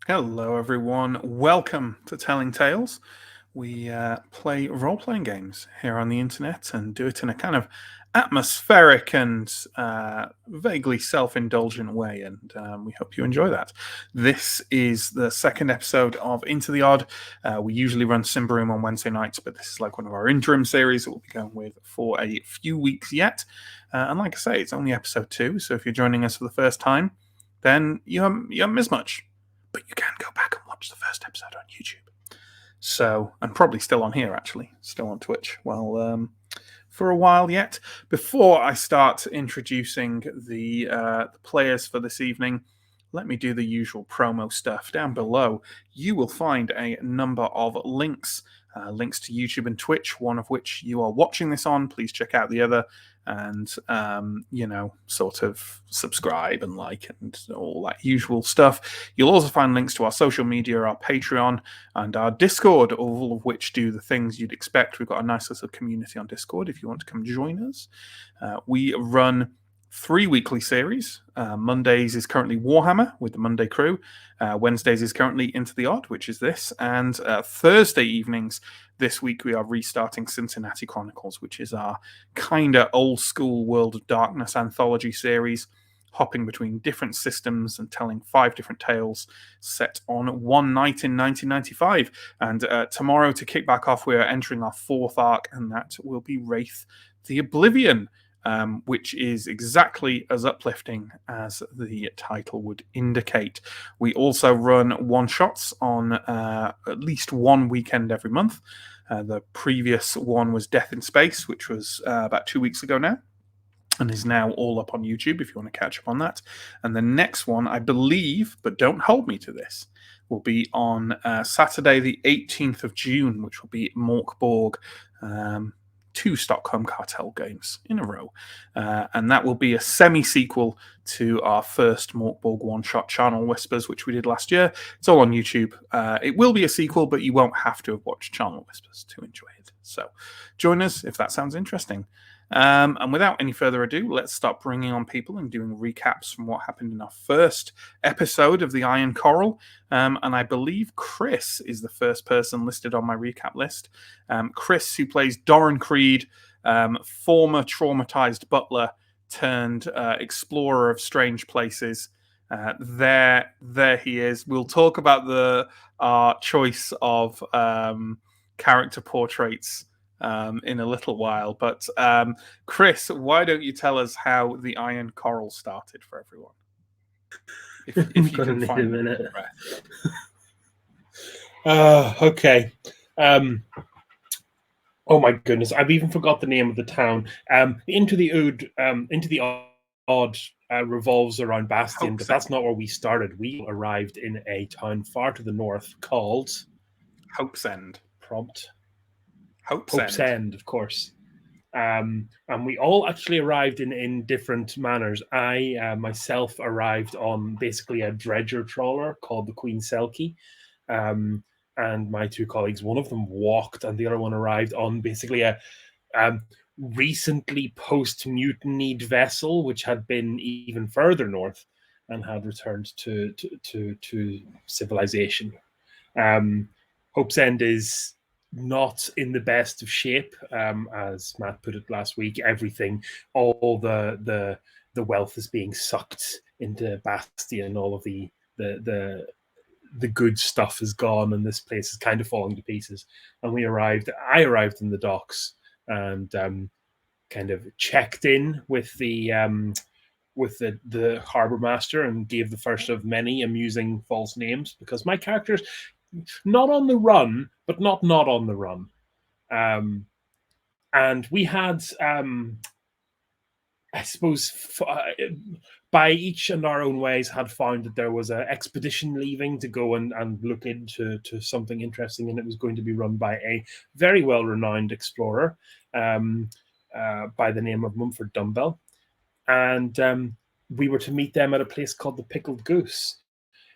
Hello, everyone. Welcome to Telling Tales. We play role playing games here on the internet and do it in a kind of atmospheric and vaguely self indulgent way. And we hope you enjoy that. This is the second episode of Into the Odd. We usually run Simbaroom on Wednesday nights, but this is like one of our interim series that we'll be going with for a few weeks yet. And like I say, it's only episode 2. So if you're joining us for the first time, then you haven't missed much, but you can go back and watch the first episode on YouTube. So, and probably still on here, actually, still on Twitch. Well, for a while yet. Before I start introducing the players for this evening, let me do the usual promo stuff. Down below, you will find a number of links. Links to YouTube and Twitch, one of which you are watching this on. Please check out the other and, sort of subscribe and like and all that usual stuff. You'll also find links to our social media, our Patreon, and our Discord, all of which do the things you'd expect. We've got a nice little community on Discord if you want to come join us. We run 3 weekly series. Mondays is currently Warhammer with the Monday crew. Wednesdays is currently Into the Odd, which is this. And Thursday evenings this week we are restarting Cincinnati Chronicles, which is our kind of old school World of Darkness anthology series, hopping between different systems and telling 5 different tales set on one night in 1995. And tomorrow, to kick back off, we are entering our 4th arc, and that will be Wraith the Oblivion. Which is exactly as uplifting as the title would indicate. We also run one-shots on at least one weekend every month. The previous one was Death in Space, which was about 2 weeks ago now, and is now all up on YouTube if you want to catch up on that. And the next one, I believe, but don't hold me to this, will be on Saturday the 18th of June, which will be Mork Borg. 2 Stockholm Cartel games in a row. And that will be a semi-sequel to our first Morkborg one-shot, Charnel Whispers, which we did last year. It's all on YouTube. It will be a sequel, but you won't have to have watched Charnel Whispers to enjoy it. So join us if that sounds interesting. And without any further ado, let's start bringing on people and doing recaps from what happened in our first episode of the Iron Coral. And I believe Chris is the first person listed on my recap list. Chris, who plays Doran Creed, former traumatized butler turned explorer of strange places. There he is. We'll talk about our choice of character portraits in a little while. But Chris, why don't you tell us how the Iron Coral started for everyone? If you can find a minute. Okay. Oh my goodness, I've even forgot the name of the town. Into the Odd revolves around Bastion, but that's not where we started. We arrived in a town far to the north called Hope's End. Hope's End, of course. And we all actually arrived in different manners. I myself arrived on basically a dredger trawler called the Queen Selkie. And my 2 colleagues, one of them walked and the other one arrived on basically a recently post-mutinied vessel, which had been even further north and had returned to civilization. Hope's End is not in the best of shape, as Matt put it last week. All the wealth is being sucked into Bastion. All of the good stuff is gone, and this place is kind of falling to pieces. And I arrived in the docks and kind of checked in with the harbor master and gave the first of many amusing false names, because my character's not on the run, but not on the run. And we had, I suppose, by each in our own ways, had found that there was an expedition leaving to go and look into something interesting, and it was going to be run by a very well-renowned explorer by the name of Mumford Dumbbell. And we were to meet them at a place called the Pickled Goose.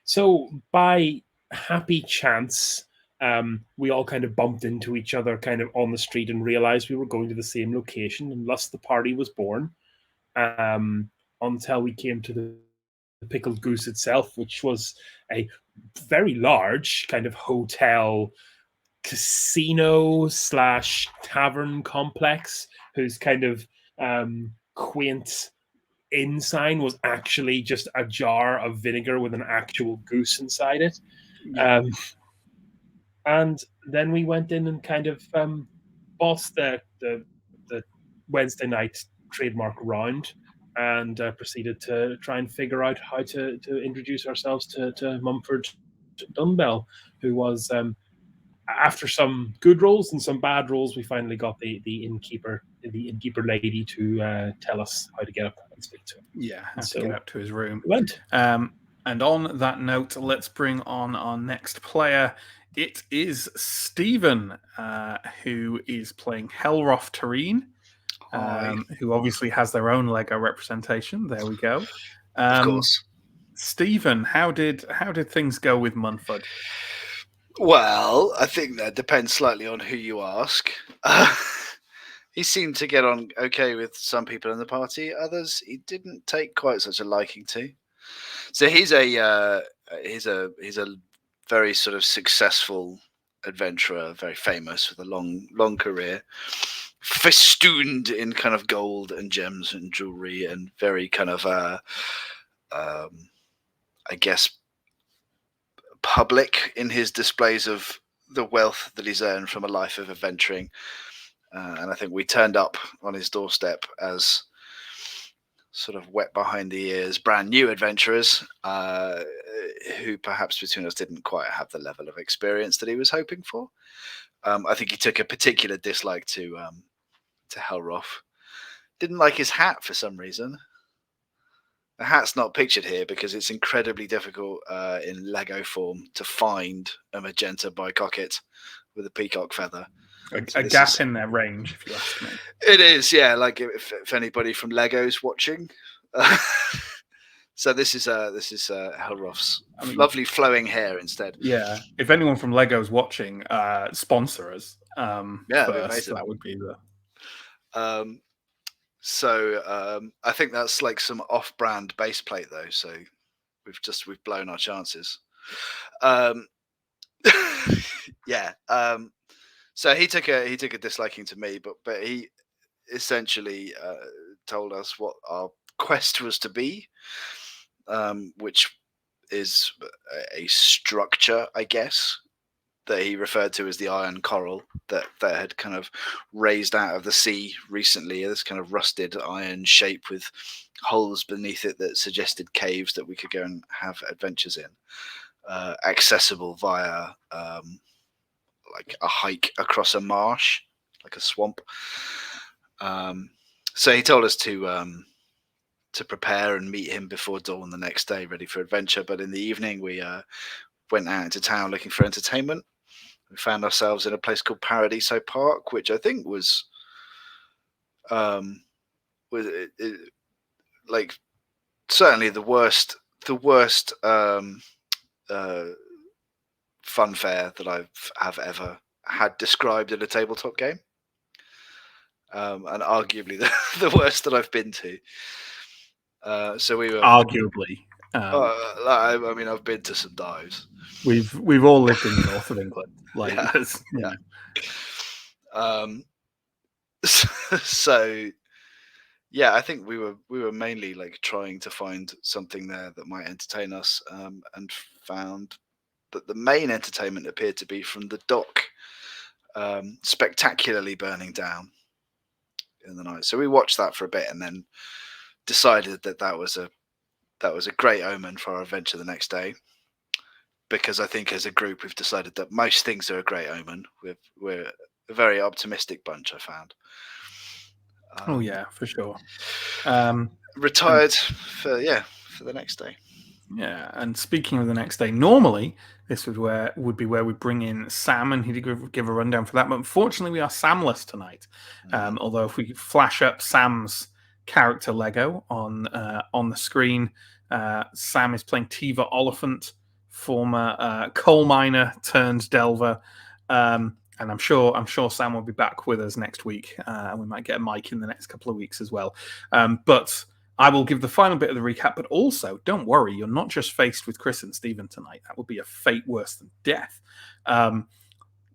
So by happy chance, we all kind of bumped into each other kind of on the street and realized we were going to the same location, and thus the party was born. Until we came to the Pickled Goose itself, which was a very large kind of hotel casino slash tavern complex, whose kind of quaint inn sign was actually just a jar of vinegar with an actual goose inside it. Yeah. And then we went in and kind of bossed the Wednesday night trademark round, and proceeded to try and figure out how to introduce ourselves to Mumford Dunbell, who was, after some good rolls and some bad rolls, we finally got the innkeeper lady to tell us how to get up and speak to him. Yeah, have to get up to his room. We went. And on that note, let's bring on our next player. It is Stephen, who is playing Helroth Tareen, who obviously has their own Lego representation. There we go. Of course. Stephen, how did things go with Munford? Well, I think that depends slightly on who you ask. He seemed to get on okay with some people in the party. Others, he didn't take quite such a liking to. So he's a very sort of successful adventurer, very famous with a long career, festooned in kind of gold and gems and jewelry, and very kind of I guess public in his displays of the wealth that he's earned from a life of adventuring. And I think we turned up on his doorstep as sort of wet behind the ears, brand new adventurers who perhaps between us didn't quite have the level of experience that he was hoping for. I think he took a particular dislike to Helroth. Didn't like his hat for some reason. The hat's not pictured here because it's incredibly difficult in Lego form to find a magenta bicocket with a peacock feather. A gap in their range, if you ask me. It is, yeah. Like if anybody from Lego's watching, so this is Helroth's lovely flowing hair instead. Yeah, if anyone from Lego's watching, sponsor us. Yeah, first, that would be the. So I think that's like some off-brand base plate though. So we've blown our chances. Yeah. So he took a disliking to me, but he essentially told us what our quest was to be, which is a structure, I guess, that he referred to as the iron coral that had kind of raised out of the sea recently. This kind of rusted iron shape with holes beneath it that suggested caves that we could go and have adventures in, accessible via like a hike across a marsh, like a swamp. So he told us to prepare and meet him before dawn the next day, ready for adventure. But in the evening, we went out into town looking for entertainment. We found ourselves in a place called Paradiso Park, which I think was like certainly the worst fun fair that have ever had described in a tabletop game, and arguably the worst that I've been to. So we were arguably. I mean, I've been to some dives. We've all lived in the north of England, like yeah. So yeah, I think we were mainly like trying to find something there that might entertain us, and found that the main entertainment appeared to be from the dock, spectacularly burning down in the night. So we watched that for a bit and then decided that was a great omen for our adventure the next day, because I think as a group we've decided that most things are a great omen. We're a very optimistic bunch, I found. Oh yeah, for sure. Retired for the next day. Yeah, and speaking of the next day, normally this would be where we bring in Sam and he'd give a rundown for that. But unfortunately, we are Samless tonight. Although if we flash up Sam's character Lego on the screen, Sam is playing Tiva Oliphant, former coal miner turned delver. And I'm sure Sam will be back with us next week, and we might get a mic in the next couple of weeks as well. But I will give the final bit of the recap, but also, don't worry, you're not just faced with Chris and Stephen tonight. That would be a fate worse than death.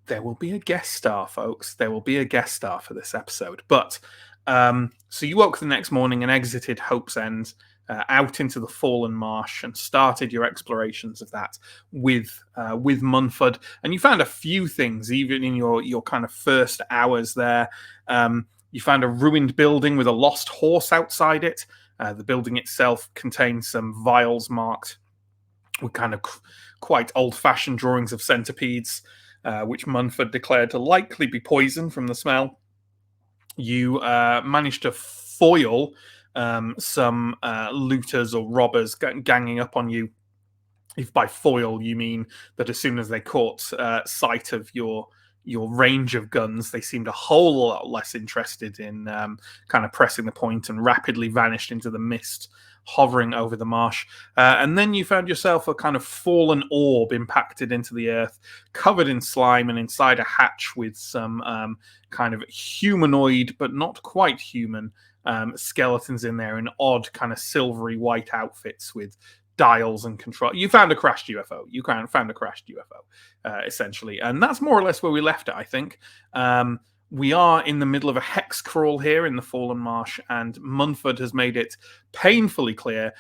There will be a guest star, folks. There will be a guest star for this episode. But so you woke the next morning and exited Hope's End out into the Fallen Marsh and started your explorations of that with Munford. And you found a few things, even in your kind of first hours there. You found a ruined building with a lost horse outside it. The building itself contains some vials marked with kind of quite old-fashioned drawings of centipedes, which Munford declared to likely be poison from the smell. You managed to foil some looters or robbers ganging up on you. If by foil you mean that as soon as they caught sight of your range of guns, they seemed a whole lot less interested in kind of pressing the point and rapidly vanished into the mist hovering over the marsh. And then you found yourself a kind of fallen orb impacted into the earth, covered in slime and inside a hatch with some kind of humanoid, but not quite human, skeletons in there in odd kind of silvery white outfits with dials and control. You found a crashed UFO. You found a crashed UFO, essentially. And that's more or less where we left it, I think. We are in the middle of a hex crawl here in the Fallen Marsh, and Munford has made it painfully clear,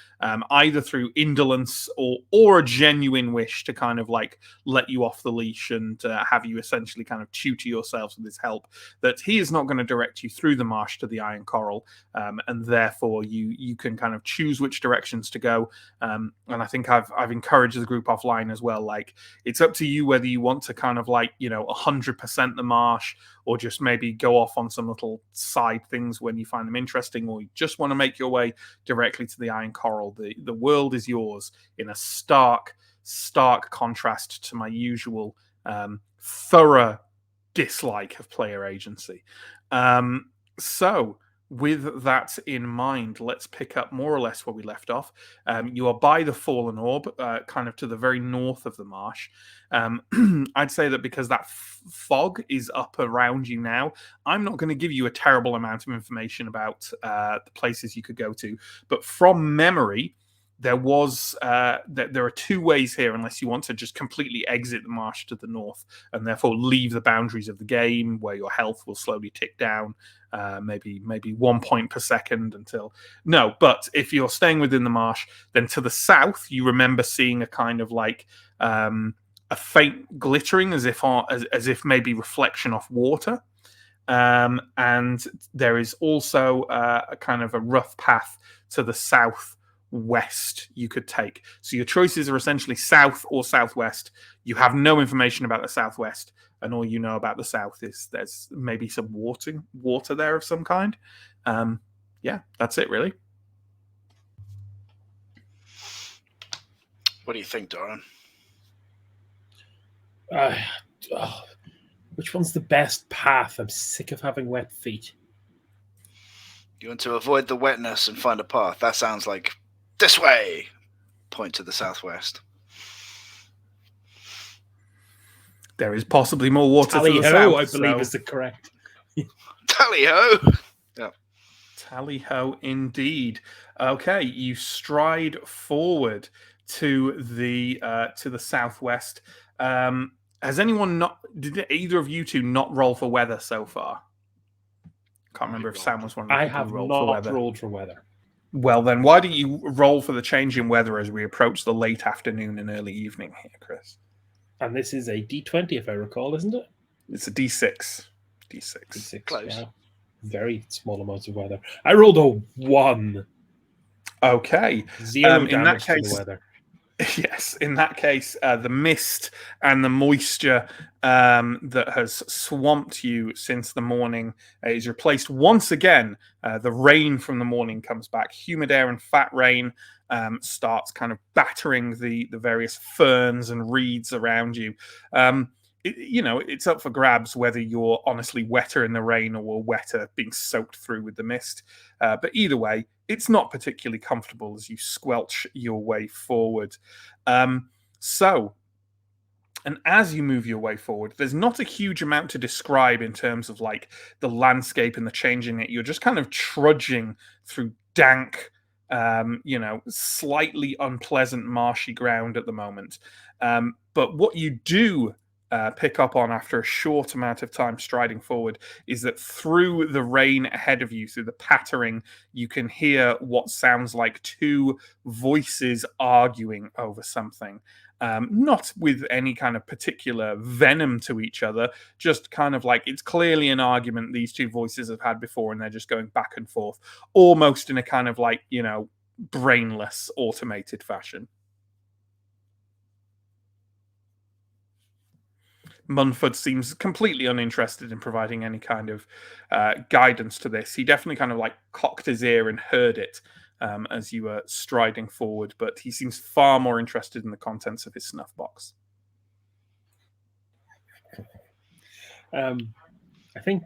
either through indolence or a genuine wish to kind of like let you off the leash and have you essentially kind of tutor yourselves with his help, that he is not going to direct you through the marsh to the Iron Coral, and therefore you can kind of choose which directions to go. And I think I've encouraged the group offline as well. Like, it's up to you whether you want to kind of like 100% the marsh, or just maybe go off on some little side things when you find them interesting, or you just want to make your way directly to the Iron Coral. The world is yours, in a stark contrast to my usual thorough dislike of player agency. So with that in mind, let's pick up more or less where we left off. You are by the Fallen Orb, kind of to the very north of the marsh. I'd say that because that fog is up around you now, I'm not going to give you a terrible amount of information about the places you could go to. But from memory, there are two ways here, unless you want to just completely exit the marsh to the north and therefore leave the boundaries of the game, where your health will slowly tick down, maybe 1 point per second until But if you're staying within the marsh, then to the south you remember seeing a kind of like a faint glittering, as if maybe reflection off water, and there is also a kind of a rough path to the southwest you could take. So your choices are essentially south or southwest. You have no information about the southwest, and all you know about the south is there's maybe some water there of some kind. Yeah, that's it really. What do you think, Doran? Which one's the best path? I'm sick of having wet feet. You want to avoid the wetness and find a path. That sounds like this way. Point to the southwest. There is possibly more water Tally to the ho, south. I believe is the correct. Tally ho! Yeah. Tally ho, indeed. Okay, you stride forward to the southwest. Has anyone did either of you two not roll for weather so far? Can't remember if Sam was one of the I people have who rolled not for weather. rolled for weather. Well, then why don't you roll for the change in weather as we approach the late afternoon and early evening here, Chris? And this is a D20, if I recall, isn't it? It's a D6. D6. Close. Yeah. Very small amounts of weather. I rolled a 1. Okay. 0 in damage that to case, the weather. Yes, in that case, the mist and the moisture that has swamped you since the morning is replaced once again. The rain from the morning comes back. Humid air and fat rain starts kind of battering the various ferns and reeds around you. It's up for grabs whether you're honestly wetter in the rain or wetter being soaked through with the mist. But either way, it's not particularly comfortable as you squelch your way forward. And as you move your way forward, there's not a huge amount to describe in terms of like the landscape and the change in it. You're just kind of trudging through dank, slightly unpleasant marshy ground at the moment. But what you do pick up on after a short amount of time striding forward is that through the rain ahead of you, through the pattering, you can hear what sounds like two voices arguing over something. Not with any kind of particular venom to each other, just kind of like it's clearly an argument these two voices have had before, and they're just going back and forth, almost in a kind of like, brainless, automated fashion. Munford seems completely uninterested in providing any kind of guidance to this. He definitely kind of like cocked his ear and heard it as you were striding forward, but he seems far more interested in the contents of his snuff box. I think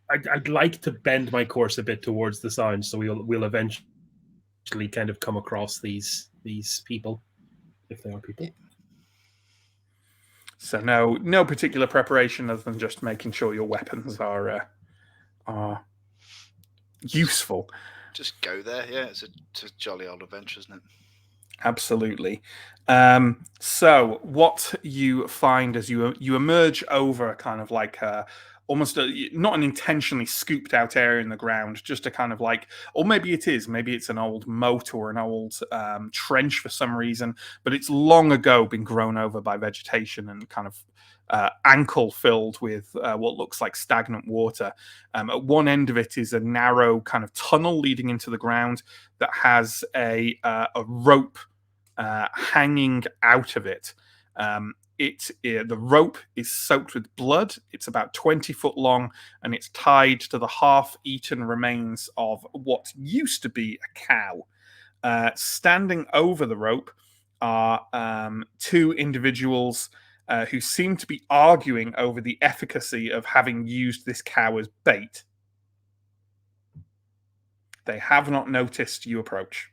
I'd like to bend my course a bit towards the sound, so we'll eventually kind of come across these people, if they are people. So no particular preparation other than just making sure your weapons are useful. Just go there. Yeah, it's a jolly old adventure, isn't it? Absolutely. So what you find as you emerge over kind of like almost not an intentionally scooped out area in the ground, just a kind of like, or maybe it's an old moat or an old trench for some reason, but it's long ago been grown over by vegetation and kind of ankle filled with what looks like stagnant water. At one end of it is a narrow kind of tunnel leading into the ground that has a rope hanging out of it. The rope is soaked with blood. It's about 20 foot long, and it's tied to the half-eaten remains of what used to be a cow. Standing over the rope are two individuals who seem to be arguing over the efficacy of having used this cow as bait. They have not noticed you approach.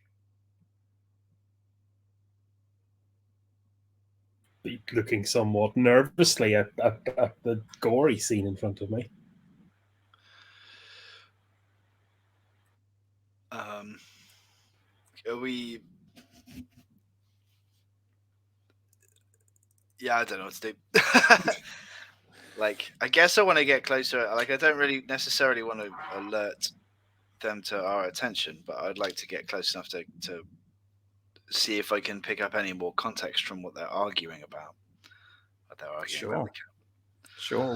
Looking somewhat nervously at the gory scene in front of me. Are we? Yeah, I don't know what to do. Like, I guess I want to get closer. Like, I don't really necessarily want to alert them to our attention, but I'd like to get close enough to see if I can pick up any more context from what they're arguing about. Sure.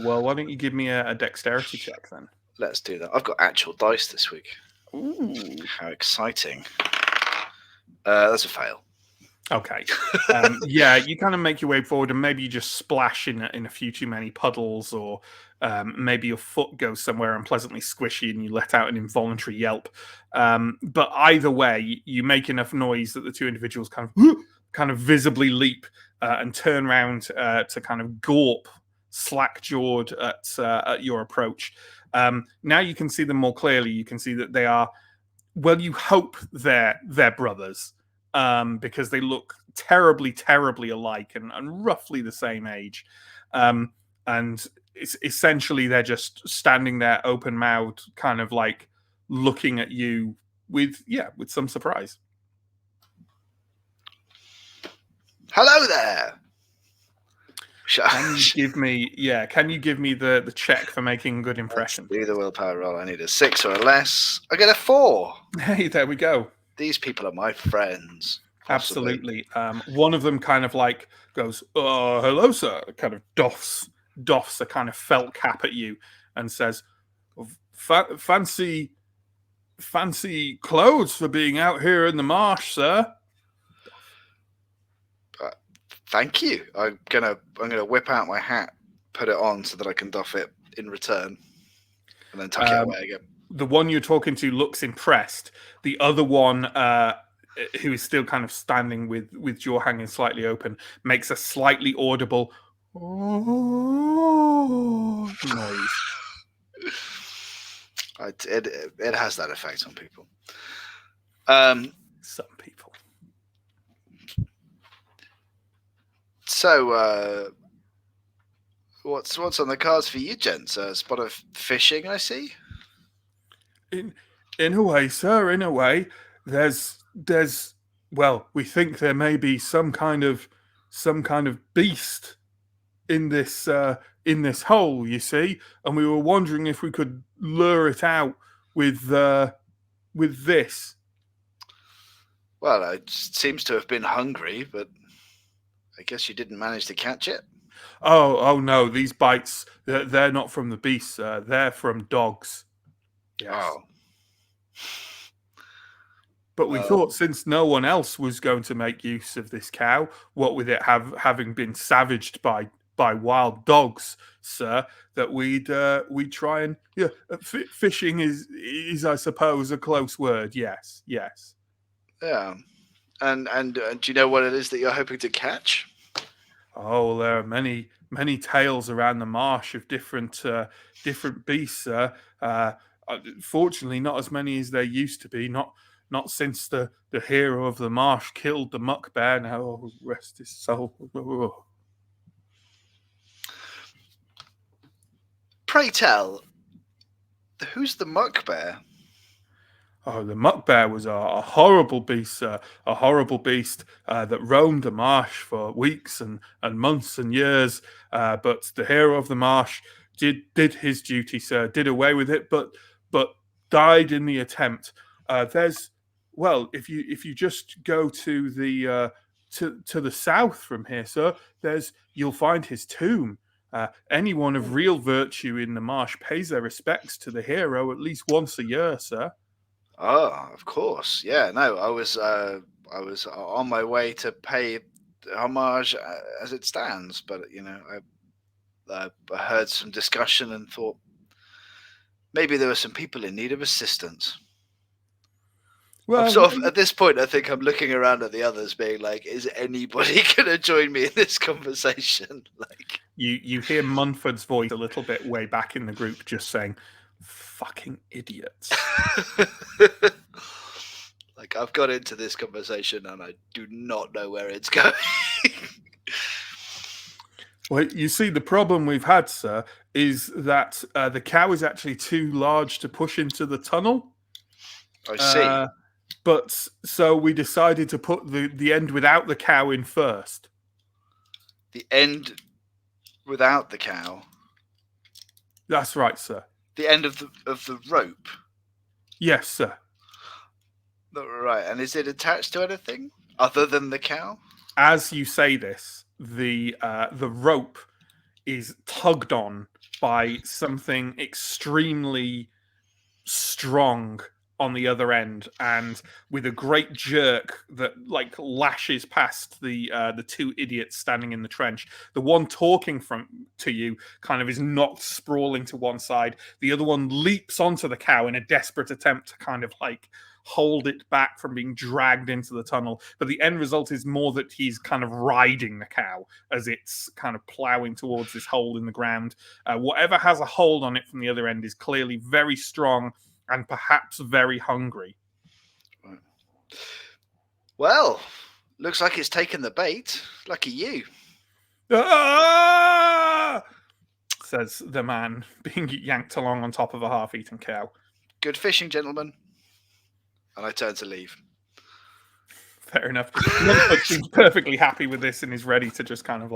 Well, why don't you give me a dexterity check then? Let's do that. I've got actual dice this week. Ooh. How exciting. That's a fail. Okay. Yeah, you kind of make your way forward, and maybe you just splash in a few too many puddles, or maybe your foot goes somewhere unpleasantly squishy and you let out an involuntary yelp. But either way, you make enough noise that the two individuals kind of visibly leap and turn around to kind of gawp, slack-jawed at your approach. Now you can see them more clearly. You can see that they are, well, you hope they're brothers. Because they look terribly, terribly alike and roughly the same age. And it's essentially they're just standing there open-mouthed, kind of like looking at you with some surprise. Hello there. Can you give me the check for making a good impression? Let's do the willpower roll. I need a 6 or a less. I get a 4. Hey, there we go. These people are my friends. Possibly. Absolutely. One of them kind of like goes, "Oh, hello, sir." Kind of doffs a kind of felt cap at you and says, "Fancy clothes for being out here in the marsh, sir." Thank you. I'm gonna whip out my hat, put it on so that I can doff it in return, and then tuck it away again. The one you're talking to looks impressed. The other one, who is still kind of standing with jaw hanging slightly open, makes a slightly audible noise. It has that effect on people. Some people. So, what's on the cards for you, gents? A spot of fishing, I see. In a way, sir. In a way, there's well, we think there may be some kind of beast in this hole, you see, and we were wondering if we could lure it out with this. Well, it seems to have been hungry, but I guess you didn't manage to catch it. Oh no, these bites, they're not from the beast, sir. They're from dogs. Yes. Oh. But we thought, since no one else was going to make use of this cow, what with it having been savaged by wild dogs, sir, that we'd try and fishing is I suppose a close word. Yes. Yeah. And do you know what it is that you're hoping to catch? Oh, there are many tales around the marsh of different beasts, sir. Fortunately, not as many as there used to be. Not since the hero of the marsh killed the muck bear. Now, oh, rest his soul. Oh. Pray tell, who's the muck bear? Oh, the muck bear was a horrible beast, sir. A horrible beast that roamed the marsh for weeks and months and years. But the hero of the marsh did his duty, sir. Did away with it, but died in the attempt. If you just go to the to the south from here, sir, you'll find his tomb. Anyone of real virtue in the marsh pays their respects to the hero at least once a year, sir. Oh, of course. Yeah, no, I was on my way to pay homage as it stands, but I heard some discussion and thought maybe there were some people in need of assistance. Well, at this point, I think I'm looking around at the others, being like, "Is anybody going to join me in this conversation?" Like, you hear Munford's voice a little bit way back in the group, just saying, "Fucking idiots." Like, I've got into this conversation and I do not know where it's going. Well, you see, the problem we've had, sir, is that the cow is actually too large to push into the tunnel. I see. But so we decided to put the end without the cow in first. The end without the cow? That's right, sir. The end of the rope? Yes, sir. Right, and is it attached to anything other than the cow? As you say this, the rope is tugged on by something extremely strong on the other end, and with a great jerk that lashes past the two idiots standing in the trench. The one talking to you kind of is knocked sprawling to one side. The other one leaps onto the cow in a desperate attempt to kind of hold it back from being dragged into the tunnel. But the end result is more that he's kind of riding the cow as it's kind of plowing towards this hole in the ground. Whatever has a hold on it from the other end is clearly very strong and perhaps very hungry. Well, looks like it's taken the bait. Lucky you. Ah! Says the man being yanked along on top of a half-eaten cow. Good fishing, gentlemen. And I turn to leave. Fair enough. Mumford seems perfectly happy with this and is ready to just kind of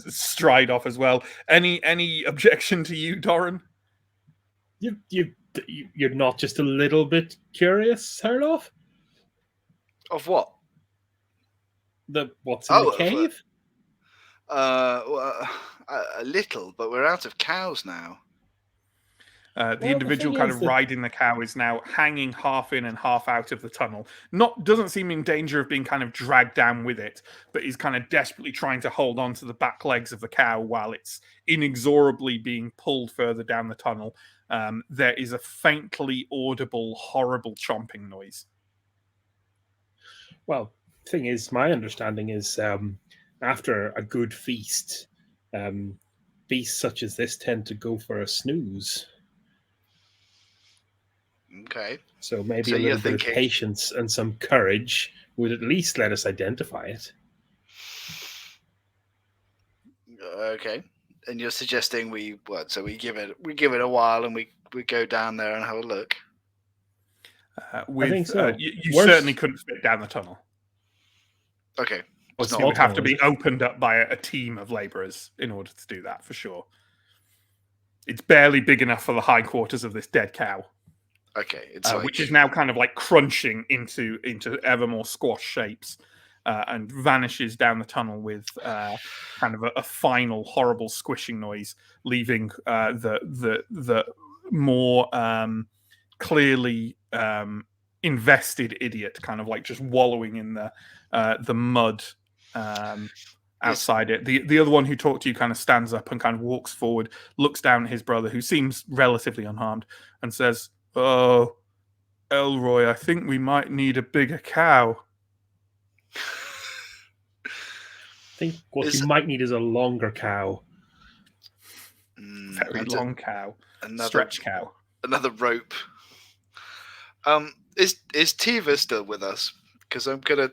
stride off as well. Any objection to you, Doran? You're not just a little bit curious, Herloff? Of what? What's in the cave? A little, but we're out of cows now. The individual kind of riding the cow is now hanging half in and half out of the tunnel. Doesn't seem in danger of being kind of dragged down with it, but is kind of desperately trying to hold on to the back legs of the cow while it's inexorably being pulled further down the tunnel. There is a faintly audible, horrible chomping noise. Well, thing is, my understanding is after a good feast, beasts such as this tend to go for a snooze. Okay. So maybe a little bit of patience and some courage would at least let us identify it. Okay. And you're suggesting so we give it a while and we go down there and have a look. With think so. you Worse- certainly couldn't fit down the tunnel. Okay. Or It's it not would have to tunnel, be is it? opened up by a team of labourers in order to do that, for sure. It's barely big enough for the hindquarters of this dead cow, okay. It's like which is now kind of like crunching into ever more squash shapes, and vanishes down the tunnel with kind of a final horrible squishing noise, leaving the more clearly invested idiot kind of like just wallowing in the mud outside it. The other one who talked to you kind of stands up and kind of walks forward, looks down at his brother, who seems relatively unharmed, and says, "Oh, Elroy, I think we might need a bigger cow." I think what you might need is a longer cow. Very long cow. Stretch cow. Another rope. Is Tiva still with us? Because I'm gonna,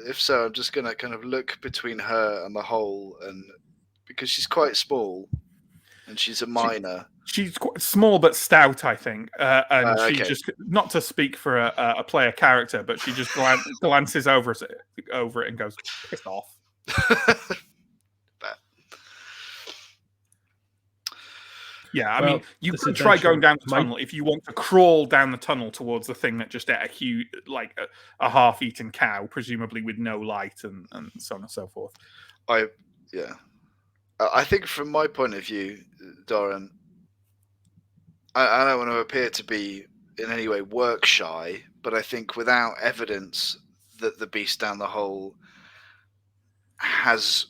if so, I'm just gonna kind of look between her and the hole, and because she's quite small, and she's a minor. She's quite small but stout, I think, and she okay. just, not to speak for a player character, but she just glances over it and goes, "Piss off." Yeah, I mean, you could try going down the tunnel if you want to crawl down the tunnel towards the thing that just ate a huge, like a half-eaten cow, presumably with no light and so on and so forth. I think from my point of view, Doran, I don't want to appear to be in any way work shy, but I think without evidence that the beast down the hole has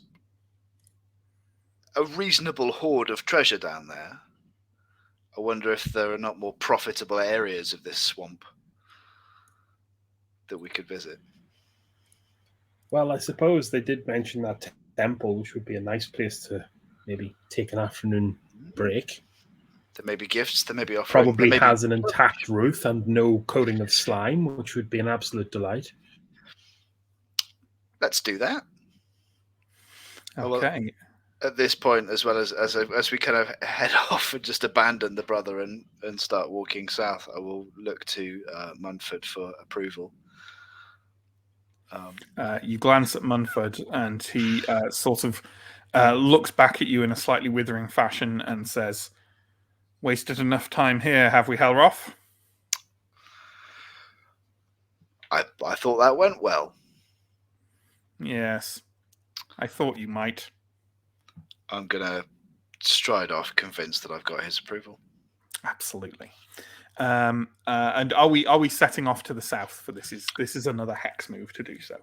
a reasonable hoard of treasure down there, I wonder if there are not more profitable areas of this swamp that we could visit. Well, I suppose they did mention that temple, which would be a nice place to maybe take an afternoon break. There may be gifts, there may be offerings. Probably has an intact roof and no coating of slime, which would be an absolute delight. Let's do that. Okay. Well, at this point, as well as we kind of head off and just abandon the brother and start walking south, I will look to Munford for approval. You glance at Munford, and he sort of looks back at you in a slightly withering fashion and says, "Wasted enough time here, have we, Helroth?" I thought that went well. Yes, I thought you might. I'm gonna stride off, convinced that I've got his approval. Absolutely. And are we setting off to the south for this? This is another hex move to do so.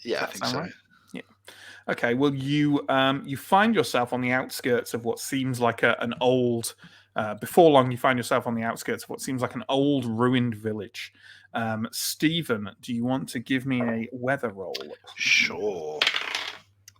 Yeah, I think so. Right? Yeah. Okay. Well, you find yourself on the outskirts of what seems like an old. Before long, you find yourself on the outskirts of what seems like an old ruined village. Stephen, do you want to give me a weather roll? Sure.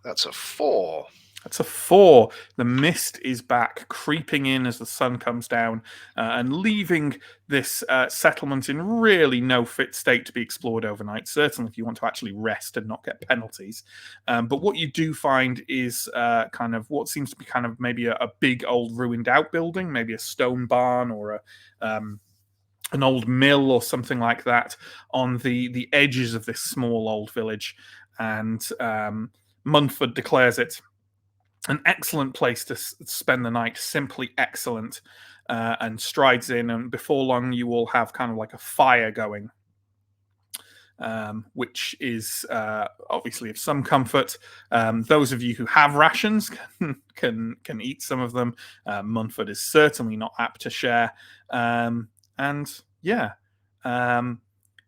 That's a 4. That's a 4. The mist is back, creeping in as the sun comes down, and leaving this settlement in really no fit state to be explored overnight, certainly if you want to actually rest and not get penalties. But what you do find is kind of what seems to be kind of maybe a big old ruined outbuilding, maybe a stone barn or an old mill or something like that on the edges of this small old village. And Munford declares it an excellent place to spend the night, simply excellent, and strides in, and before long you will have kind of like a fire going, which is obviously of some comfort. Those of you who have rations can eat some of them. Munford is certainly not apt to share, and yeah.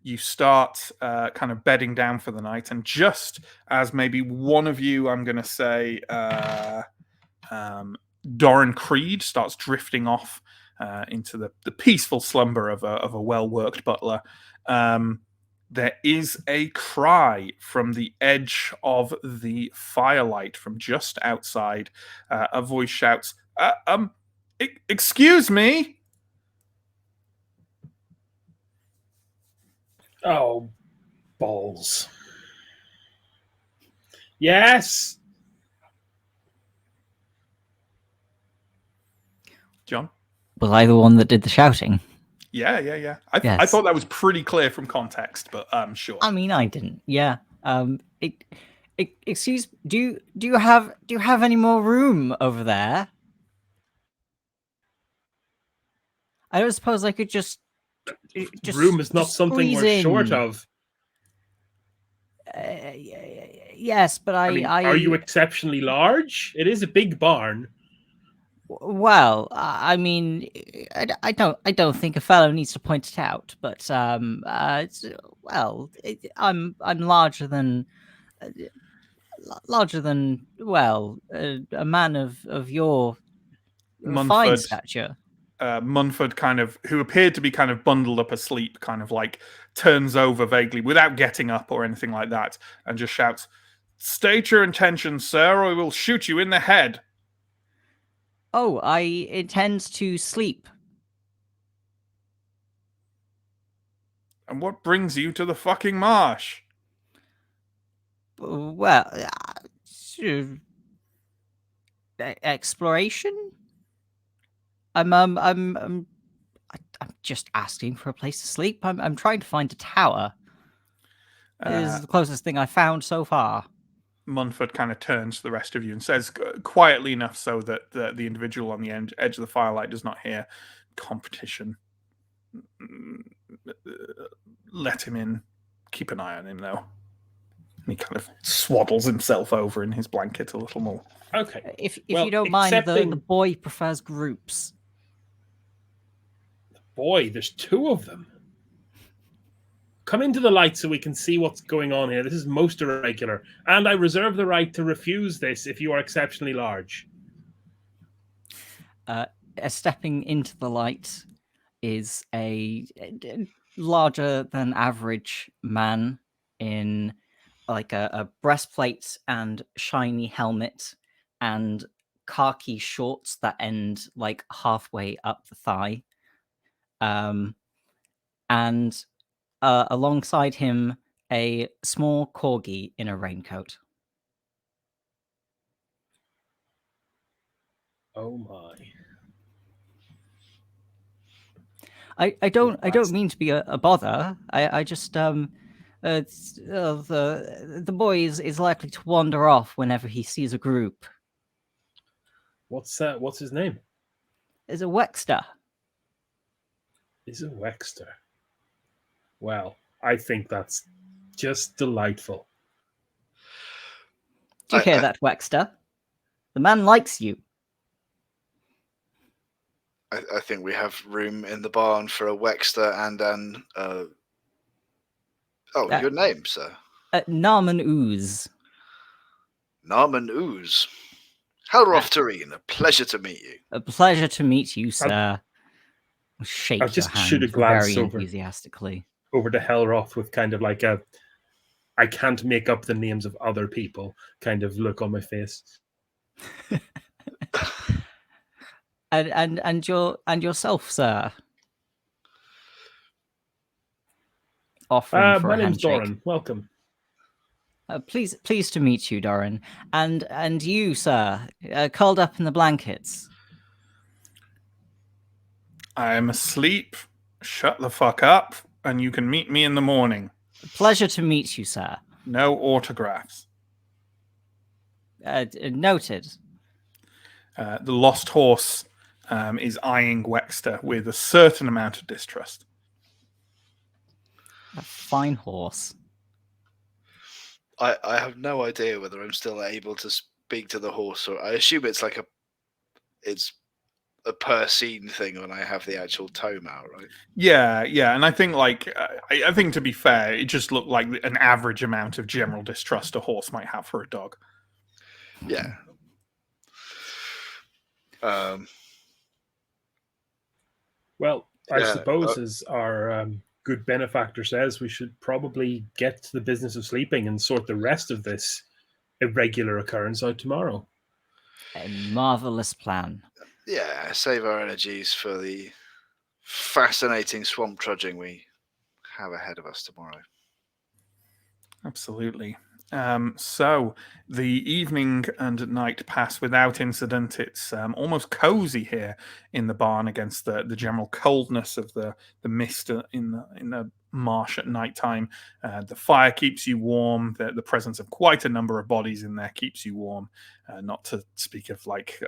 You start kind of bedding down for the night, and just as maybe one of you, I'm going to say, Doran Creed, starts drifting off into the peaceful slumber of a well-worked butler, there is a cry from the edge of the firelight from just outside. A voice shouts, "Excuse me!" Oh, balls. Yes. John? Was I the one that did the shouting? Yeah. I Yes. thought that was pretty clear from context, but sure. I mean, I didn't. Yeah. Excuse. Do you have any more room over there? I don't suppose I could just Room is not just something squeeze we're short in. of. Yes, but I mean, are you exceptionally large? It is a big barn. Well, I mean, I don't think a fellow needs to point it out, but I'm larger than well, a man of your fine Munford, stature. Munford, kind of, who appeared to be kind of bundled up asleep, kind of like turns over vaguely without getting up or anything like that, and just shouts, "State your intentions, sir, or we will shoot you in the head." Oh, I intend to sleep. And what brings you to the fucking marsh? Well, exploration. I'm just asking for a place to sleep. I'm trying to find a tower. It is the closest thing I found so far. Munford kind of turns to the rest of you and says quietly enough so that the individual on the edge of the firelight does not hear, "Competition. Let him in. Keep an eye on him, though." And he kind of swaddles himself over in his blanket a little more. Okay. If you don't mind, the boy prefers groups. Boy, there's two of them. Come into the light so we can see what's going on here. This is most irregular, and I reserve the right to refuse this if you are exceptionally large. Stepping into the light is a larger than average man in like a breastplate and shiny helmet and khaki shorts that end like halfway up the thigh. And alongside him, a small corgi in a raincoat. Oh my! I don't mean to be a bother. I just the boy is likely to wander off whenever he sees a group. What's his name? Is a Wexter. Is a Wexter. Well, I think that's just delightful. Do you hear that, Wexter? The man likes you. I think we have room in the barn for a Wexter and an your name, sir? Narman Ooze. Narman Ooze. Helroftarine, a pleasure to meet you. A pleasure to meet you, sir. Shake I'll just your hand shoot a glance very over enthusiastically. Over to Helroth with kind of like a I can't make up the names of other people kind of look on my face. and yourself, sir. Offering for my a name's handshake. Doran. Welcome. Pleased to meet you, Doran. And you, sir, curled up in the blankets. I'm asleep. Shut the fuck up, and you can meet me in the morning. Pleasure to meet you, sir. No autographs. Noted. The lost horse is eyeing Wexter with a certain amount of distrust. A fine horse. I have no idea whether I'm still able to speak to the horse, or I assume it's like it's a per scene thing when I have the actual tome out, right? Yeah, and I think I think to be fair, it just looked like an average amount of general distrust a horse might have for a dog. Yeah. Well, I suppose as our good benefactor says, we should probably get to the business of sleeping and sort the rest of this irregular occurrence out tomorrow. A marvelous plan. Yeah, save our energies for the fascinating swamp trudging we have ahead of us tomorrow. Absolutely. So the evening and night pass without incident. It's almost cozy here in the barn against the general coldness of the mist in the marsh at night time. The fire keeps you warm. The presence of quite a number of bodies in there keeps you warm. Not to speak of like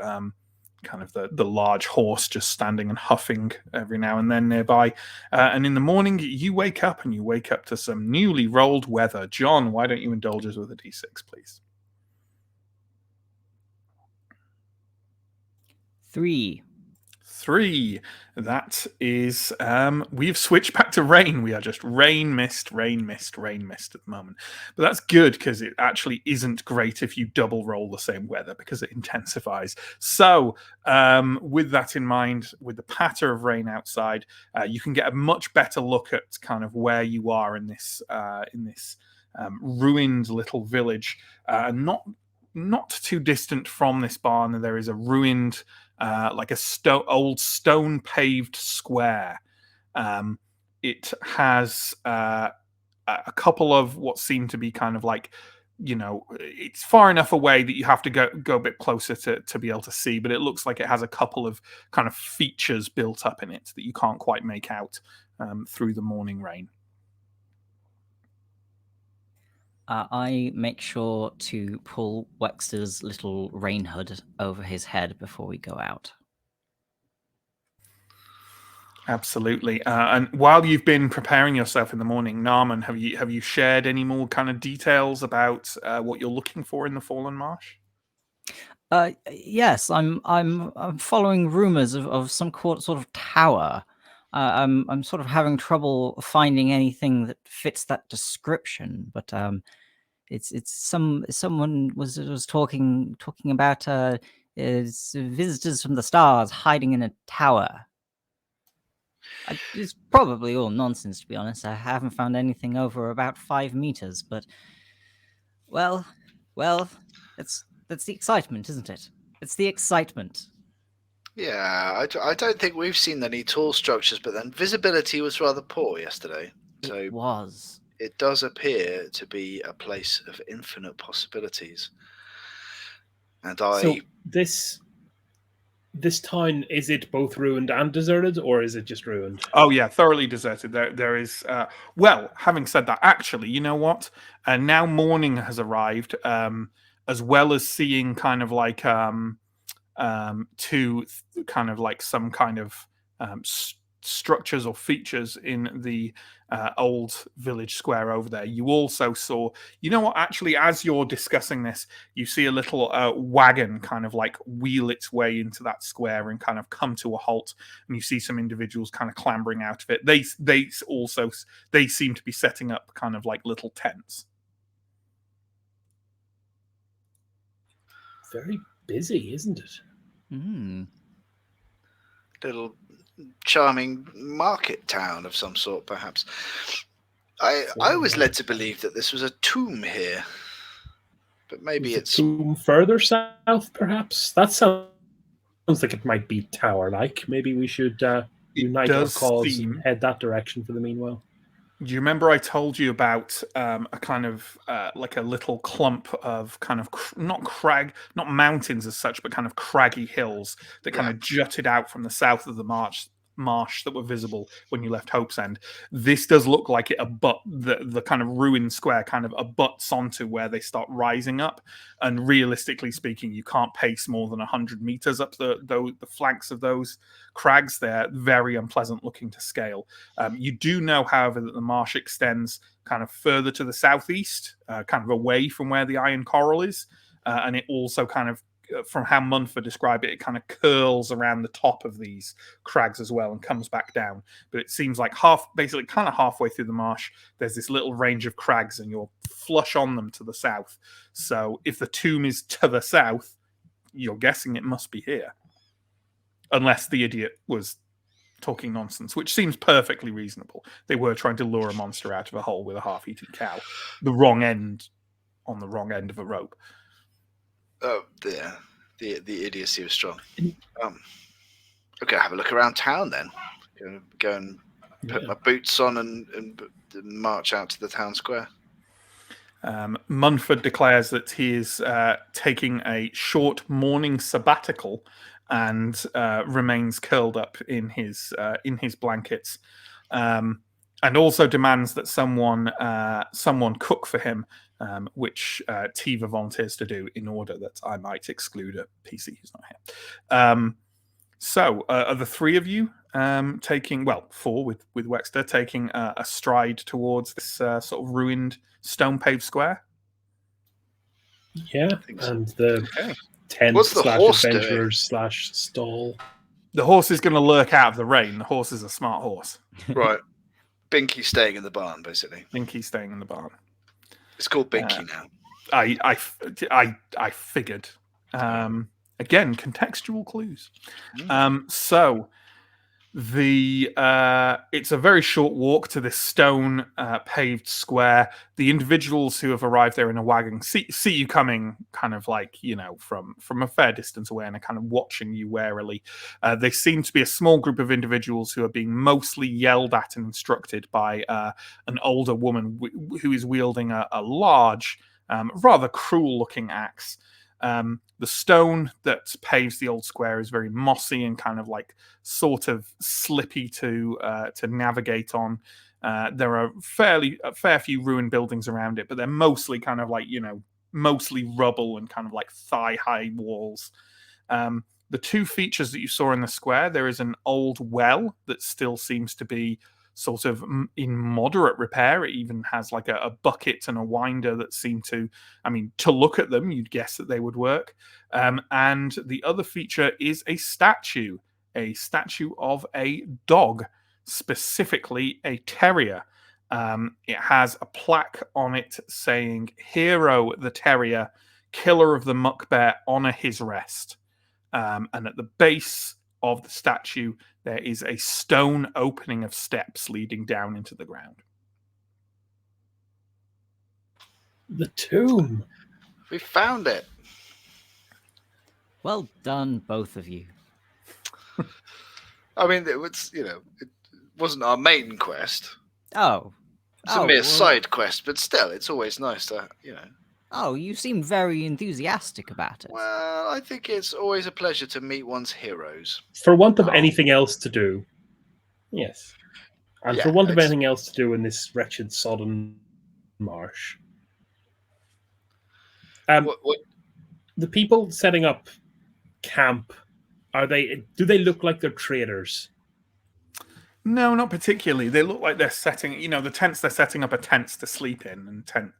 kind of the large horse just standing and huffing every now and then nearby. And in the morning, you wake up and you wake up to some newly rolled weather. John, why don't you indulge us with a d6, please? 3. 3. That is, we've switched back to rain. We are just rain, mist, rain, mist, rain, mist at the moment. But that's good because it actually isn't great if you double roll the same weather because it intensifies. So, with that in mind, with the patter of rain outside, you can get a much better look at kind of where you are in this ruined little village. Not too distant from this barn, there is a ruined, like old stone paved square. It has a couple of what seem to be kind of like, it's far enough away that you have to go a bit closer to be able to see, but it looks like it has a couple of kind of features built up in it that you can't quite make out through the morning rain. I make sure to pull Wexter's little rain hood over his head before we go out. Absolutely. And while you've been preparing yourself in the morning, Naaman, have you shared any more kind of details about what you're looking for in the Fallen Marsh? Yes, I'm following rumors of some sort of tower. I'm sort of having trouble finding anything that fits that description, but it's someone was talking about visitors from the stars hiding in a tower. It's probably all nonsense, to be honest. I haven't found anything over about 5 meters, but well, that's the excitement, isn't it? It's the excitement. Yeah, I don't think we've seen any tall structures, but then visibility was rather poor yesterday. So It was. it does appear to be a place of infinite possibilities. And So this town, is it both ruined and deserted, or is it just ruined? Oh yeah, thoroughly deserted. There is. Well, having said that, actually, you know what? Now morning has arrived, as well as seeing kind of like kind of like some kind of structures or features in the old village square over there. You also saw, you know what, actually, as you're discussing this, you see a little wagon kind of like wheel its way into that square and kind of come to a halt, and you see some individuals kind of clambering out of it. They seem to be setting up kind of like little tents. Very busy, isn't it? little charming market town of some sort, perhaps. I was led to believe that this was a tomb here, but maybe it's a tomb further south, perhaps. That sounds like it might be tower-like. Maybe we should unite our cause and head that direction for the meanwhile. Do you remember I told you about a kind of like a little clump of kind of not mountains as such, but kind of craggy hills that kind of jutted out from the south of the marsh that were visible when you left Hope's End? This does look like it the kind of ruined square kind of abuts onto where they start rising up, and realistically speaking, you can't pace more than 100 meters up the flanks of those crags. They're very unpleasant looking to scale. You do know, however, that the marsh extends kind of further to the southeast, kind of away from where the iron coral is, and it also kind of, from how Munford described it, it kind of curls around the top of these crags as well and comes back down. But it seems like basically kind of halfway through the marsh, there's this little range of crags and you're flush on them to the south. So if the tomb is to the south, you're guessing it must be here. Unless the idiot was talking nonsense, which seems perfectly reasonable. They were trying to lure a monster out of a hole with a half-eaten cow. On the wrong end of a rope. Oh, the idiocy was strong. Okay, have a look around town then. Go and put my boots on and march out to the town square. Munford declares that he is taking a short morning sabbatical and remains curled up in his blankets, and also demands that someone cook for him, which Tiva volunteers to do in order that I might exclude a PC who's not here. So, are the three of you taking, well, four with Wexter, taking a stride towards this sort of ruined stone-paved square? Yeah, think so. and the Okay. tent What's the slash horse adventurers slash stall. The horse is going to lurk out of the rain. The horse is a smart horse. Right. Binky's staying in the barn, basically. Binky's staying in the barn. It's called Binky now. I figured. Again, contextual clues. So it's a very short walk to this stone paved square. The individuals who have arrived there in a wagon see you coming, kind of like, from a fair distance away, and are kind of watching you warily. They seem to be a small group of individuals who are being mostly yelled at and instructed by an older woman who is wielding a large, rather cruel-looking axe. The stone that paves the old square is very mossy and kind of like sort of slippy to navigate on. There are a fair few ruined buildings around it, but they're mostly kind of like, mostly rubble and kind of like thigh-high walls. The two features that you saw in the square, there is an old well that still seems to be sort of in moderate repair. It even has like a bucket and a winder that seem to look at them, you'd guess that they would work. And the other feature is a statue of a dog, specifically a terrier. It has a plaque on it saying, "Hero the Terrier, killer of the muck bear, honor his rest." And at the base of the statue, there is a stone opening of steps leading down into the ground. The tomb. We found it. Well done, both of you. I mean, it was, it wasn't our main quest. Oh. It's a mere side quest, but still, it's always nice to, Oh, you seem very enthusiastic about it. Well, I think it's always a pleasure to meet one's heroes. For want of anything else to do. Yes. And Yeah, for want of anything else to do in this wretched, sodden marsh. The people setting up camp, do they look like they're traders? No, not particularly. They look like they're setting, the tents they're setting up are tents to sleep in, and tent,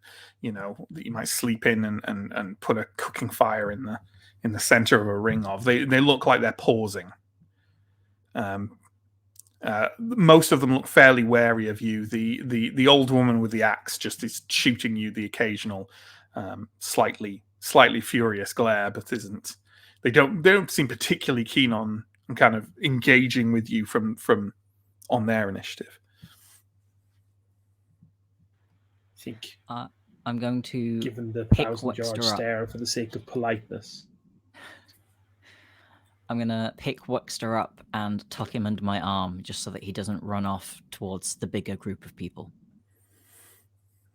that you might sleep in and put a cooking fire in the center of a ring of. They look like they're pausing. Most of them look fairly wary of you. The old woman with the axe just is shooting you the occasional slightly furious glare, but isn't. They don't seem particularly keen on kind of engaging with you from on their initiative. I think I'm going to given the pick 1,000-yard stare for the sake of politeness. I'm going to pick Wexter up and tuck him under my arm just so that he doesn't run off towards the bigger group of people.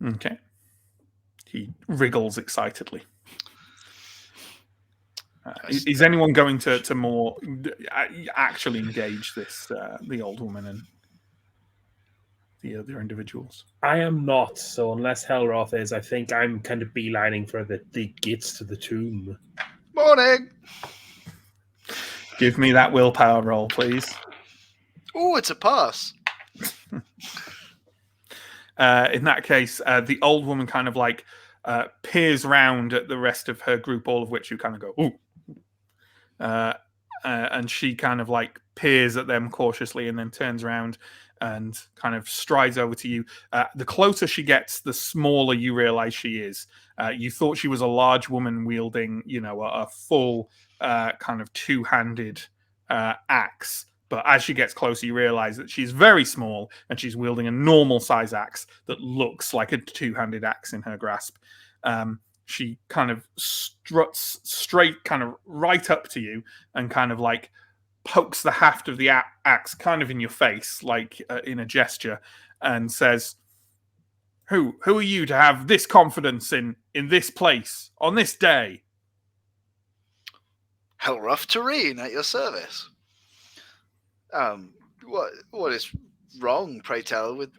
Okay. He wriggles excitedly. Is anyone going to more actually engage this the old woman and the other individuals? I am not, so unless Helroth is, I think I'm kind of beelining for the gates to the tomb. Morning! Give me that willpower roll, please. Oh, it's a pass. In that case, the old woman kind of like peers round at the rest of her group, all of which you kind of go, ooh. And she kind of like peers at them cautiously and then turns around and kind of strides over to you. The closer she gets, the smaller you realize she is. You thought she was a large woman wielding, a full kind of two-handed axe. But as she gets closer, you realize that she's very small and she's wielding a normal size axe that looks like a two-handed axe in her grasp. She kind of struts straight kind of right up to you and kind of like pokes the haft of the axe kind of in your face, like in a gesture, and says, Who are you to have this confidence in this place on this day? Hellrough Terrain at your service. What is wrong, pray tell, with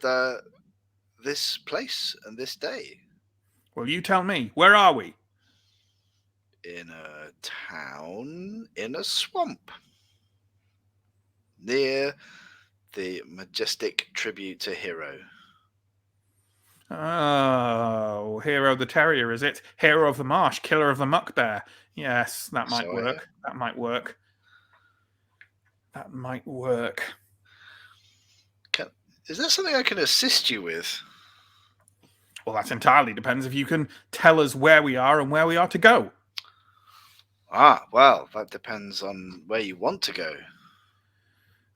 this place and this day? Well, you tell me. Where are we? In a town in a swamp near the majestic tribute to Hero. Oh, Hero the Terrier, is it? Hero of the Marsh, killer of the muck bear. Yes, that might work. That might work. That might work. Is that something I can assist you with? Well, that entirely depends if you can tell us where we are and where we are to go. Ah, well, that depends on where you want to go.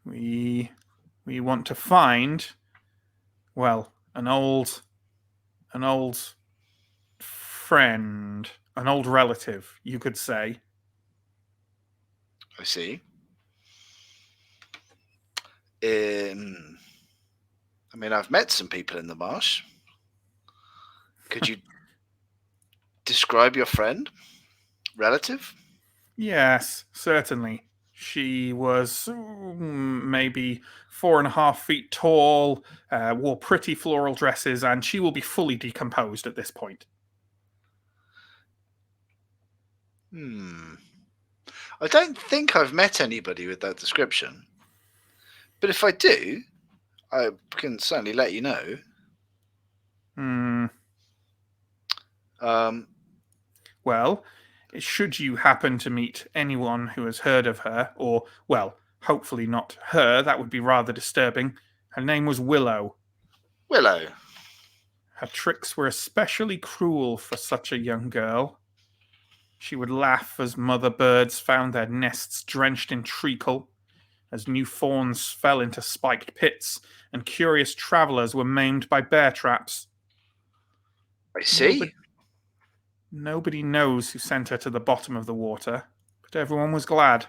We want to find, well, an old friend, an old relative, you could say. I see. I mean, I've met some people in the marsh. Could you describe your friend, relative? Yes, certainly. She was maybe 4.5 feet tall, wore pretty floral dresses, and she will be fully decomposed at this point. I don't think I've met anybody with that description. But if I do, I can certainly let you know. Well, should you happen to meet anyone who has heard of her, or, well, hopefully not her, that would be rather disturbing. Her name was Willow. Willow. Her tricks were especially cruel for such a young girl. She would laugh as mother birds found their nests drenched in treacle, as new fawns fell into spiked pits, and curious travellers were maimed by bear traps. I see. Nobody knows who sent her to the bottom of the water, but everyone was glad.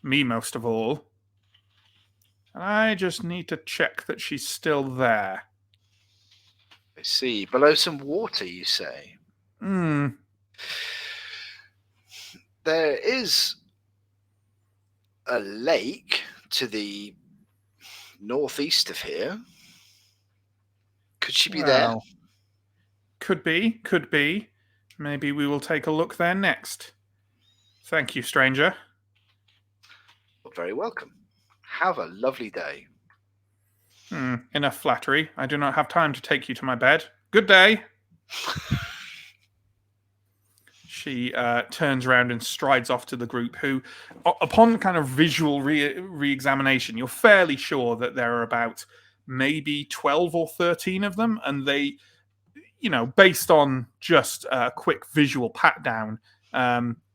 Me most of all. I just need to check that she's still there. I see. Below some water, you say? There is a lake to the northeast of here. Could she be there? Could be. Maybe we will take a look there next. Thank you, stranger. You're very welcome. Have a lovely day. Enough flattery. I do not have time to take you to my bed. Good day. She turns around and strides off to the group, who, upon kind of visual re-examination, you're fairly sure that there are about maybe 12 or 13 of them, and they, based on just a quick visual pat down,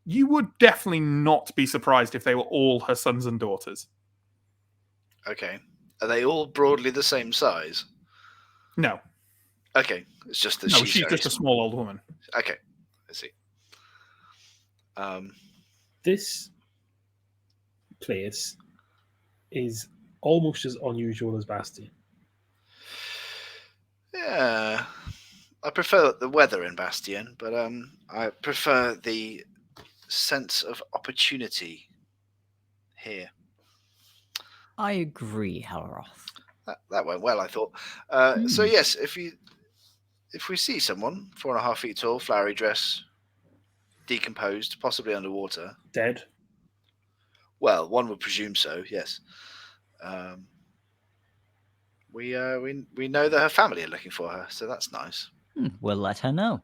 you would definitely not be surprised if they were all her sons and daughters. Okay. Are they all broadly the same size? No. Okay. It's just that she's just a small old woman. Okay. I see. This place is almost as unusual as Bastion. Yeah. I prefer the weather in Bastion, but I prefer the sense of opportunity here. I agree, Hellroth. That went well, I thought. So yes, if we see someone 4.5 feet tall, flowery dress, decomposed, possibly underwater, dead. Well, one would presume so. Yes. We know that her family are looking for her, so that's nice. We'll let her know.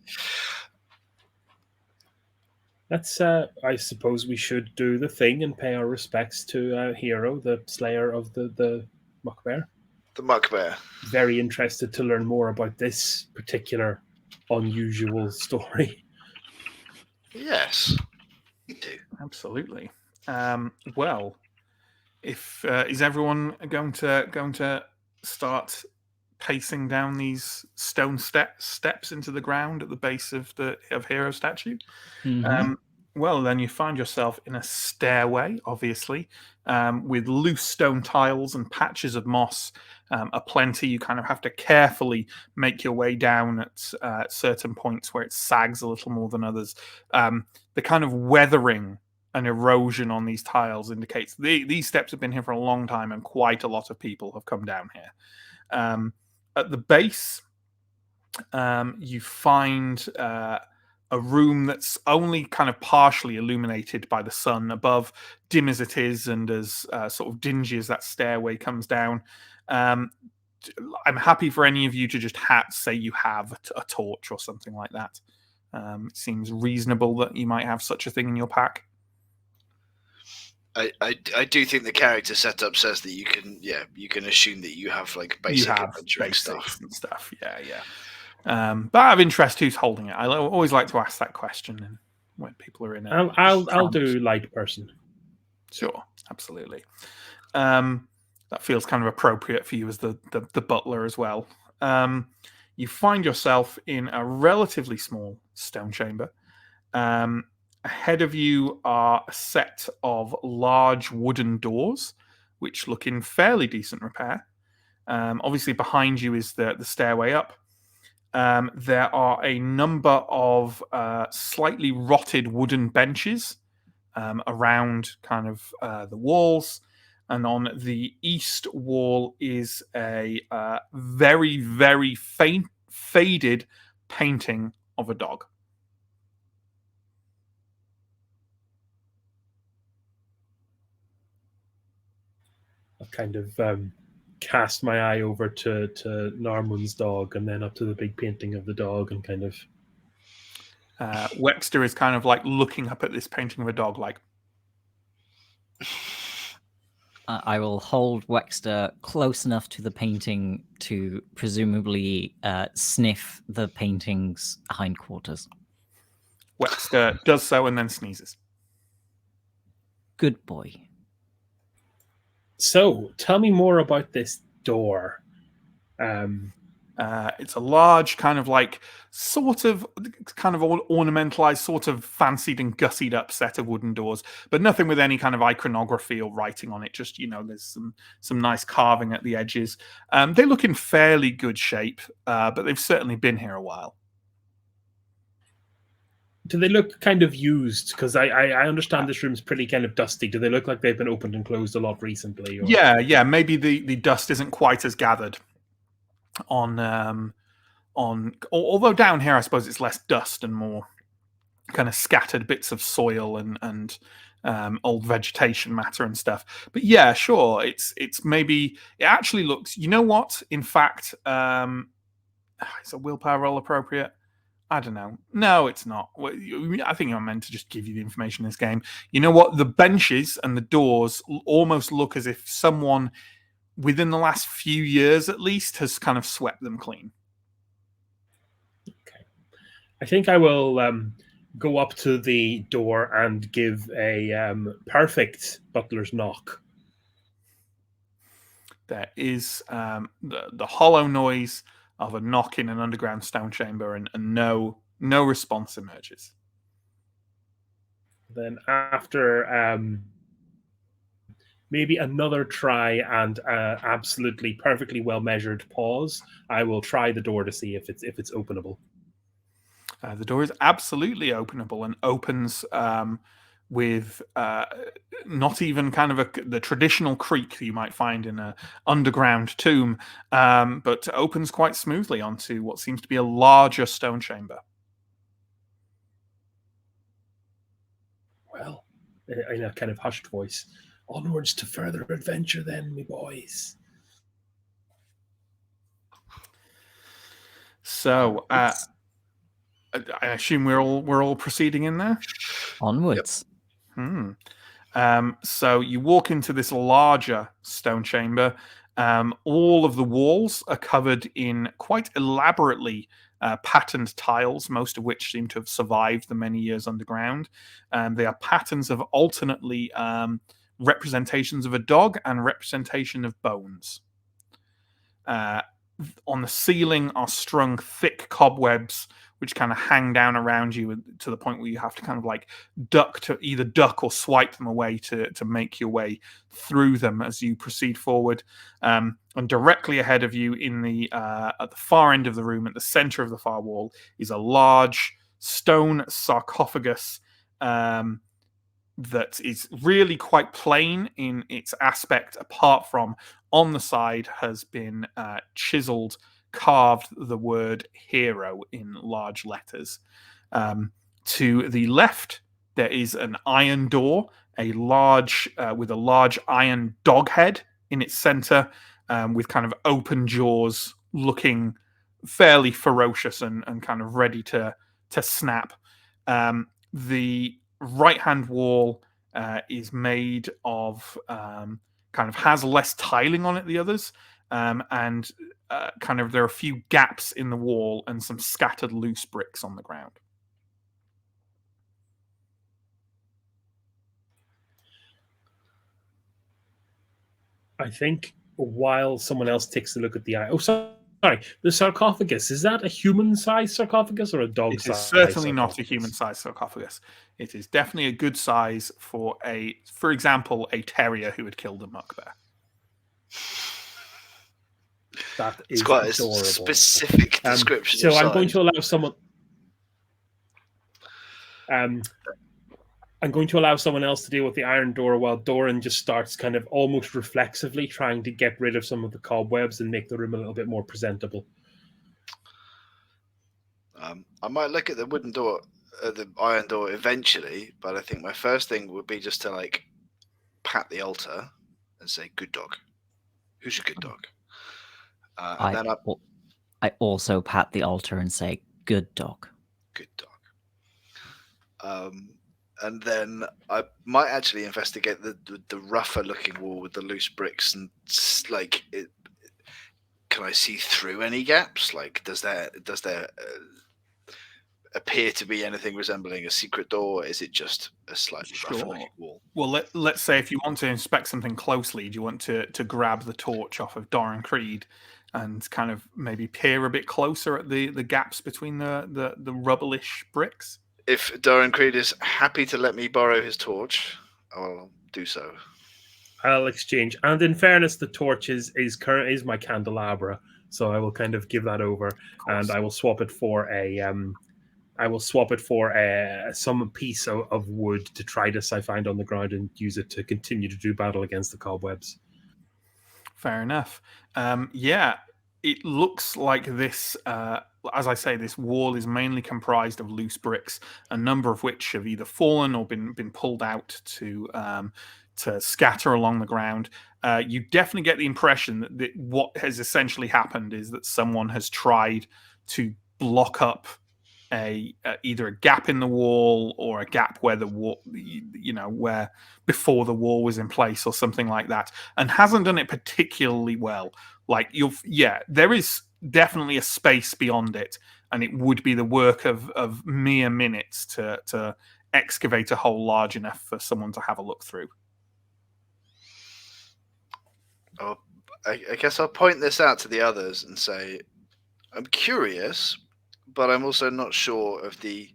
Let's. I suppose we should do the thing and pay our respects to Hero, the slayer of the muck bear. The muck bear. Very interested to learn more about this particular unusual story. Yes, me too. Absolutely. Well, if is everyone going to start pacing down these stone steps into the ground at the base of Hero statue? Mm-hmm. Well, then you find yourself in a stairway, obviously, with loose stone tiles and patches of moss aplenty. You kind of have to carefully make your way down at certain points where it sags a little more than others. The kind of weathering and erosion on these tiles indicates these steps have been here for a long time, and quite a lot of people have come down here. At the base, you find a room that's only kind of partially illuminated by the sun above, dim as it is, and as sort of dingy as that stairway comes down. I'm happy for any of you to just say you have a torch or something like that. It seems reasonable that you might have such a thing in your pack. I do think the character setup says that you can assume that you have like basic adventuring stuff and stuff. Yeah. But out of interest, who's holding it? I always like to ask that question when people are in it. I'll do light person. Sure, absolutely. That feels kind of appropriate for you as the butler as well. You find yourself in a relatively small stone chamber. Ahead of you are a set of large wooden doors, which look in fairly decent repair. Obviously, behind you is the stairway up. There are a number of slightly rotted wooden benches around kind of the walls. And on the east wall is a very, very faded painting of a dog. I'll kind of cast my eye over to Narmun's dog and then up to the big painting of the dog and kind of... Wexter is kind of like looking up at this painting of a dog like... I will hold Wexter close enough to the painting to presumably sniff the painting's hindquarters. Wexter does so and then sneezes. Good boy. So, tell me more about this door. It's a large kind of like ornamentalized, sort of fancied and gussied up set of wooden doors, but nothing with any kind of iconography or writing on it. Just, there's some nice carving at the edges. They look in fairly good shape, but they've certainly been here a while. Do they look kind of used? Because I understand this room's pretty kind of dusty. Do they look like they've been opened and closed a lot recently? Or... Yeah. Maybe the dust isn't quite as gathered on although down here I suppose it's less dust and more kind of scattered bits of soil and old vegetation matter and stuff. But yeah, sure, it's maybe it actually looks. You know what? In fact, is a willpower roll appropriate? I don't know. No, it's not. I think I'm meant to just give you the information in this game. You know what? The benches and the doors almost look as if someone within the last few years at least has kind of swept them clean. Okay. I think I will go up to the door and give a perfect butler's knock. There is the hollow noise of a knock in an underground stone chamber, and no response emerges. Then after maybe another try and absolutely perfectly well measured pause, I will try the door to see if it's openable. The door is absolutely openable and opens with not even kind of the traditional creak that you might find in an underground tomb, but opens quite smoothly onto what seems to be a larger stone chamber. Well, in a kind of hushed voice, onwards to further adventure then, me boys. So, I assume we're all proceeding in there? Onwards. Yep. So you walk into this larger stone chamber. All of the walls are covered in quite elaborately patterned tiles, most of which seem to have survived the many years underground. They are patterns of alternately representations of a dog and representation of bones. On the ceiling are strung thick cobwebs which kind of hang down around you to the point where you have to kind of like either duck or swipe them away to make your way through them as you proceed forward. And directly ahead of you in the at the far end of the room, at the center of the far wall, is a large stone sarcophagus that is really quite plain in its aspect, apart from on the side has been chiseled, carved the word hero in large letters. To the left, there is an iron door, with a large iron dog head in its center, with kind of open jaws, looking fairly ferocious and kind of ready to snap. The right-hand wall is made of kind of has less tiling on it than the others, and kind of there are a few gaps in the wall and some scattered loose bricks on the ground. I think while someone else takes a look at the eye. Oh, sorry. The sarcophagus, is that a human-sized sarcophagus or a dog-sized? It is certainly not a human-sized sarcophagus. It is definitely a good size for example, a terrier who had killed a muck bear. That is It's quite adorable. a specific description. So I'm going to allow someone. I'm going to allow someone else to deal with the iron door while Doran just starts kind of almost reflexively trying to get rid of some of the cobwebs and make the room a little bit more presentable. I might look at the wooden door, the iron door eventually, but I think my first thing would be just to like pat the altar and say, "Good dog. Who's a good dog?" And then I also pat the altar and say, "Good dog. Good dog." And then I might actually investigate the rougher looking wall with the loose bricks and like it. Can I see through any gaps? Like, does there appear to be anything resembling a secret door? Is it just a slightly rougher looking wall? Well, let's say if you want to inspect something closely, do you want to grab the torch off of Doran Creed and kind of maybe peer a bit closer at the gaps between the rubblish bricks? If Doran Creed is happy to let me borrow his torch, I'll do so. I'll exchange. And in fairness, the torch is my candelabra, so I will kind of give that over, and I will swap it for some piece of wood detritus I find on the ground and use it to continue to do battle against the cobwebs. Fair enough. Yeah, it looks like this. As I say, this wall is mainly comprised of loose bricks, a number of which have either fallen or been pulled out to scatter along the ground. You definitely get the impression that what has essentially happened is that someone has tried to block up either a gap in the wall or a gap where the wall, where before the wall was in place or something like that, and hasn't done it particularly well. Like there is definitely a space beyond it, and it would be the work of mere minutes to excavate a hole large enough for someone to have a look through. Oh, I guess I'll point this out to the others and say, I'm curious, but I'm also not sure of the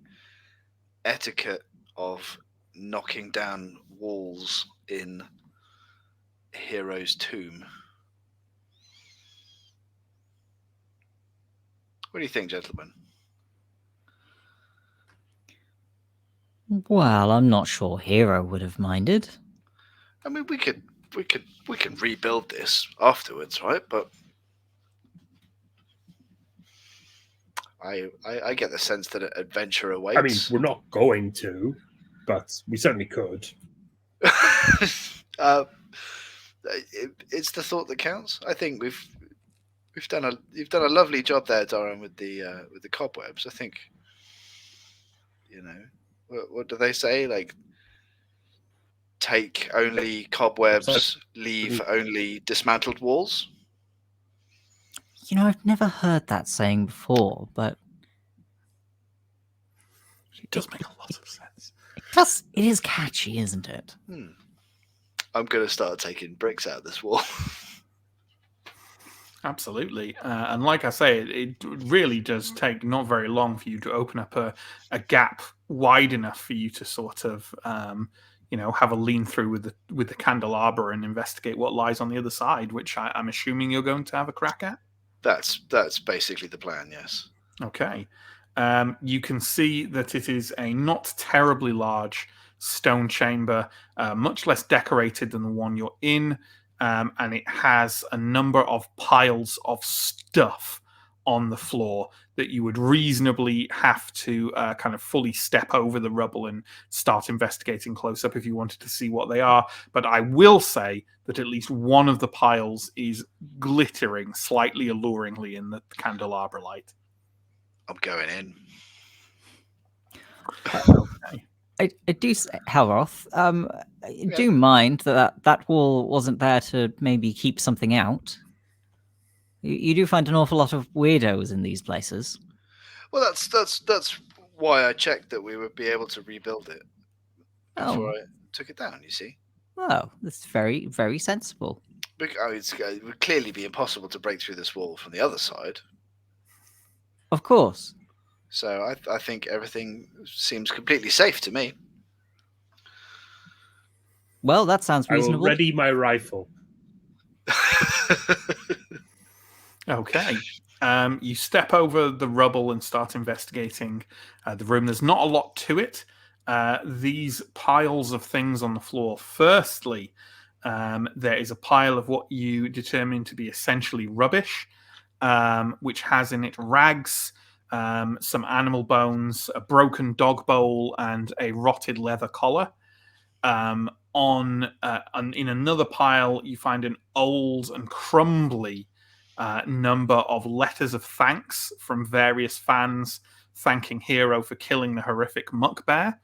etiquette of knocking down walls in Hero's Tomb. What do you think, gentlemen? Well, I'm not sure Hero would have minded. I mean, we can rebuild this afterwards, right? But I get the sense that adventure awaits. I mean, we're not going to, but we certainly could. It's the thought that counts. I think you've done a lovely job there, Doran, with the cobwebs. I think, what do they say? Like, take only cobwebs, leave only dismantled walls. I've never heard that saying before, but it does make a lot of sense. It is catchy, isn't it? I'm going to start taking bricks out of this wall. Absolutely. And like I say, it really does take not very long for you to open up a gap wide enough for you to sort of, have a lean through with the candelabra and investigate what lies on the other side, which I'm assuming you're going to have a crack at. That's basically the plan, yes. Okay. You can see that it is a not terribly large stone chamber, much less decorated than the one you're in, and it has a number of piles of stuff on the floor that you would reasonably have to kind of fully step over the rubble and start investigating close up if you wanted to see what they are. But I will say that at least one of the piles is glittering slightly alluringly in the candelabra light. I'm going in. Okay. I do, Helroth. I do mind that wall wasn't there to maybe keep something out. You do find an awful lot of weirdos in these places. Well, that's why I checked that we would be able to rebuild it before I took it down. You see. Oh, that's very, very sensible. It would clearly be impossible to break through this wall from the other side. Of course. So I think everything seems completely safe to me. Well, that sounds reasonable. I will ready my rifle. Okay. You step over the rubble and start investigating the room. There's not a lot to it. These piles of things on the floor. Firstly, there is a pile of what you determine to be essentially rubbish, which has in it rags, some animal bones, a broken dog bowl, and a rotted leather collar. In another pile, you find an old and crumbly number of letters of thanks from various fans thanking Hero for killing the horrific muck bear.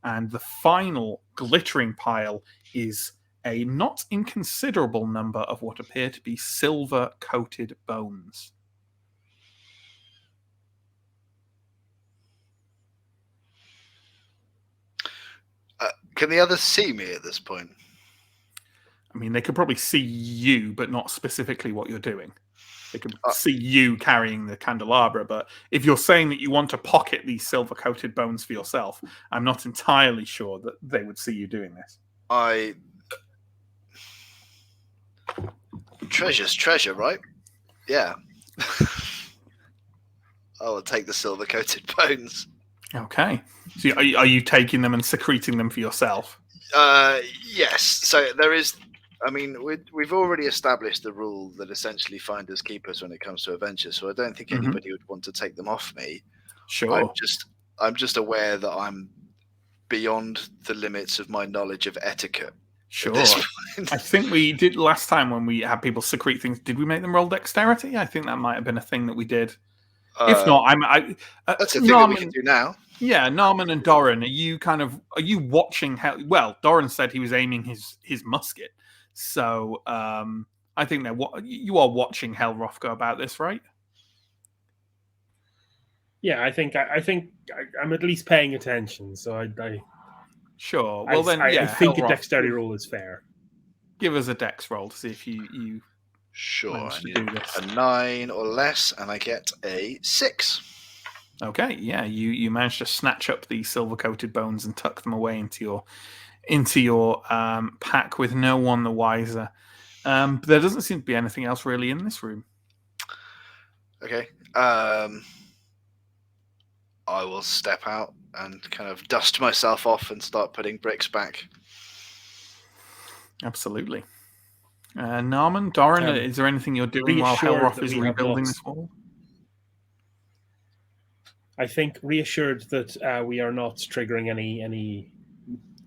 And the final glittering pile is a not inconsiderable number of what appear to be silver-coated bones. Can the others see me at this point? I mean, they could probably see you, but not specifically what you're doing. They could see you carrying the candelabra, but if you're saying that you want to pocket these silver-coated bones for yourself, I'm not entirely sure that they would see you doing this. Treasure's treasure, right? Yeah. I will take the silver-coated bones. Okay. So are you taking them and secreting them for yourself? Yes. So there is... I mean, we've already established the rule that essentially finders keepers when it comes to adventures, so I don't think anybody would want to take them off me. Sure. I'm just aware that I'm beyond the limits of my knowledge of etiquette. Sure. I think we did last time when we had people secrete things. Did we make them roll dexterity? I think that might have been a thing that we did. If not, that's a thing that we can do now. Yeah, Norman and Doran, are you watching how? Well, Doran said he was aiming his musket. So I think that you are watching Helroth go about this, right? Yeah, I think I'm at least paying attention. So I sure. Well, I think Helroth, a dexterity roll is fair. Give us a dex roll to see if you sure. manage to do this. A 9 or less, and I get a 6. Okay, yeah, you managed to snatch up these silver-coated bones and tuck them away into your pack with no one the wiser. But there doesn't seem to be anything else really in this room. Okay. I will step out and kind of dust myself off and start putting bricks back. Absolutely. Norman, Doran, is there anything you're doing while Helroth is rebuilding this wall? I think reassured that we are not triggering any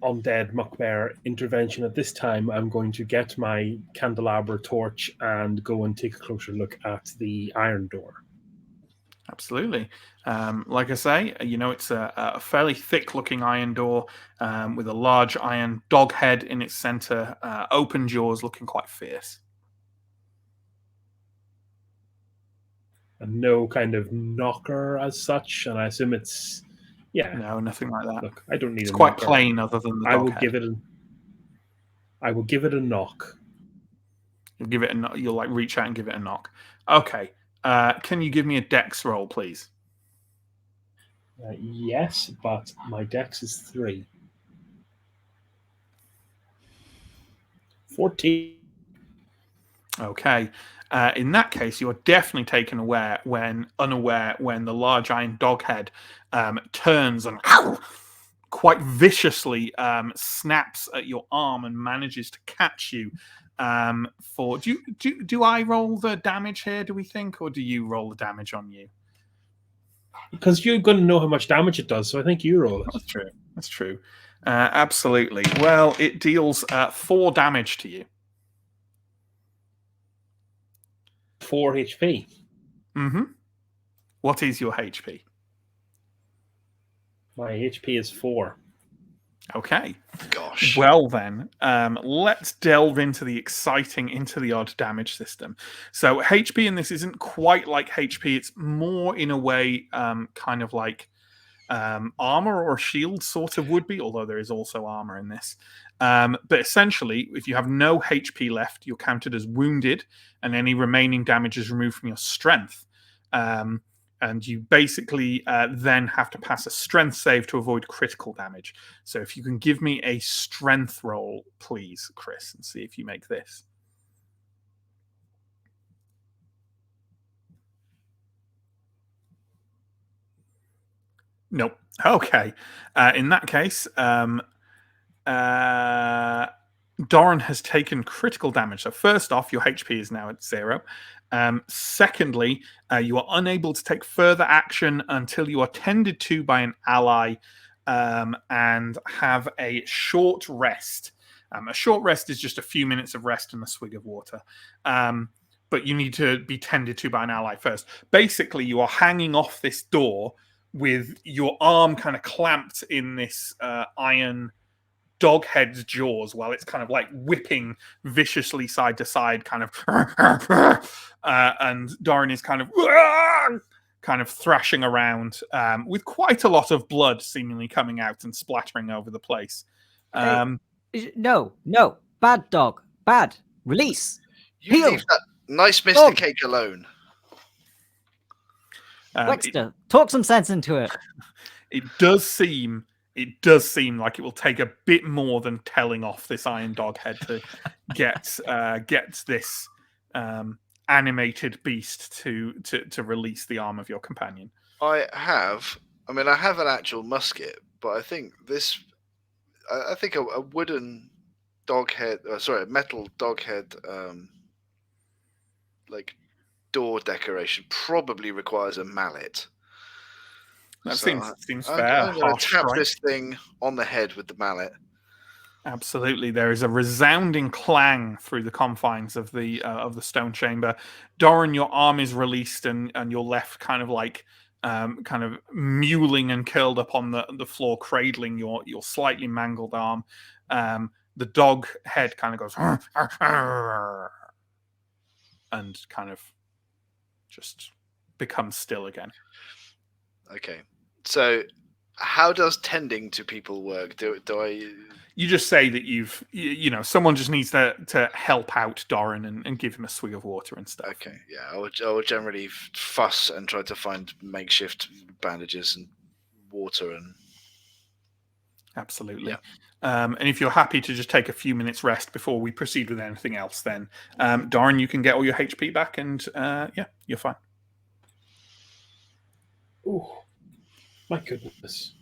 undead muckbear intervention at this time, I'm going to get my candelabra torch and go and take a closer look at the iron door. Absolutely. Like I say, it's a fairly thick-looking iron door with a large iron dog head in its center, open jaws, looking quite fierce. And no kind of knocker as such, and I assume it's... Yeah. No, nothing like that. Look, I don't need it's a quite knocker. Plain other than the dog head. I will give it a knock. You'll reach out and give it a knock. Okay. Can you give me a dex roll, please? Yes, but my dex is 3. 14. Okay. In that case, you're definitely taken unaware when the large iron dog head turns and quite viciously snaps at your arm and manages to catch you. For do I roll the damage here? Do we think, or do you roll the damage on you? Because you're going to know how much damage it does, so I think you roll it. That's true. That's true. Absolutely. Well, it deals 4 damage to you. 4 HP. Mm-hmm. What is your HP? My HP is 4. Okay. Gosh. Well then, let's delve into the odd damage system. So HP in this isn't quite like HP. It's more in a way kind of like armor or shield sort of would be, although there is also armor in this. But essentially, if you have no HP left, you're counted as wounded, and any remaining damage is removed from your strength. And you basically then have to pass a strength save to avoid critical damage. So if you can give me a strength roll, please, Chris, and see if you make this. Nope. Okay. In that case, Doran has taken critical damage. So first off, your HP is now at 0. Secondly, you are unable to take further action until you are tended to by an ally and have a short rest. A short rest is just a few minutes of rest and a swig of water. But you need to be tended to by an ally first. Basically, you are hanging off this door with your arm kind of clamped in this iron dog head's jaws while it's kind of like whipping viciously side to side, kind of and Doran is kind of thrashing around with quite a lot of blood seemingly coming out and splattering over the place. No, bad dog, bad. Release. You Heal. leave that nice Mr. Dog. Cake alone. Wexter, talk some sense into it. It does seem like it will take a bit more than telling off this iron dog head to get this animated beast to release the arm of your companion. I have an actual musket, but I think a wooden dog head, a metal dog head, like door decoration probably requires a mallet. That So seems fair. I'm going to tap this thing on the head with the mallet. Absolutely, there is a resounding clang through the confines of the stone chamber. Doran, your arm is released, and you're left kind of mewling and curled up on the floor, cradling your slightly mangled arm. The dog head kind of goes and kind of just becomes still again. Okay, so how does tending to people work? Do I? You just say that someone just needs to help out Doran and give him a swig of water and stuff. Okay, yeah, I would generally fuss and try to find makeshift bandages and water and. Absolutely. Yeah. And if you're happy to just take a few minutes rest before we proceed with anything else, then Doran, you can get all your HP back, and you're fine. Oh, my goodness.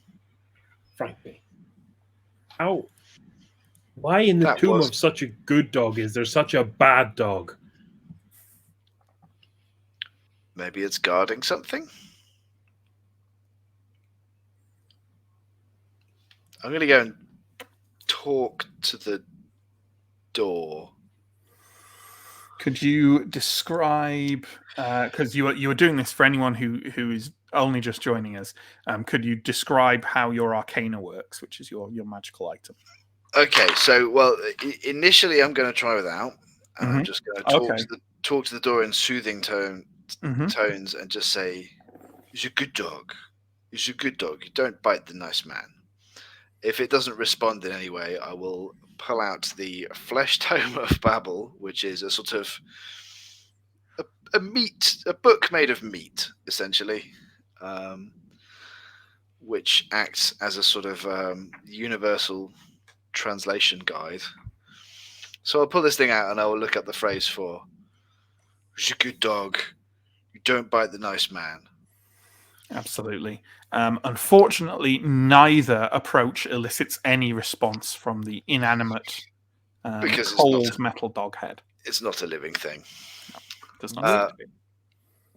Frankly. How? Why in the tomb of such a good dog is there such a bad dog? Maybe it's guarding something? I'm going to go and talk to the door. Could you describe, because you were doing this for anyone who is only just joining us, could you describe how your arcana works, which is your magical item? Okay, so initially I'm going to try without, and I'm just going to talk to the door in soothing tones and just say, "He's a good dog. He's a good dog. You don't bite the nice man." If it doesn't respond in any way, I will pull out the Flesh Tome of Babel, which is a sort of a book made of meat, essentially, which acts as a sort of universal translation guide. So I'll pull this thing out and I will look up the phrase for "Je good dog, you don't bite the nice man." Absolutely. Unfortunately, neither approach elicits any response from the inanimate, Because cold metal dog head. It's not a living thing. Does not seem to be.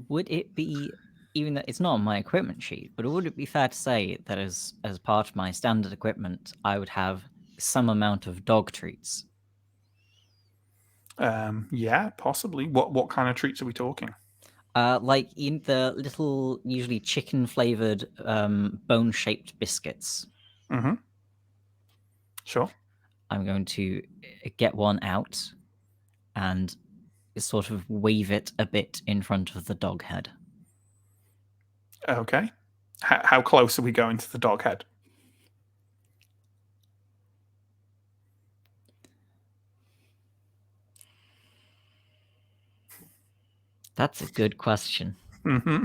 Would it be, even though it's not on my equipment sheet, but would it be fair to say that as part of my standard equipment, I would have some amount of dog treats? Yeah, possibly. What kind of treats are we talking? Like in the little, usually chicken-flavored, bone-shaped biscuits. Mm-hmm. Sure. I'm going to get one out and sort of wave it a bit in front of the dog head. Okay. How close are we going to the dog head? That's a good question. Mm-hmm.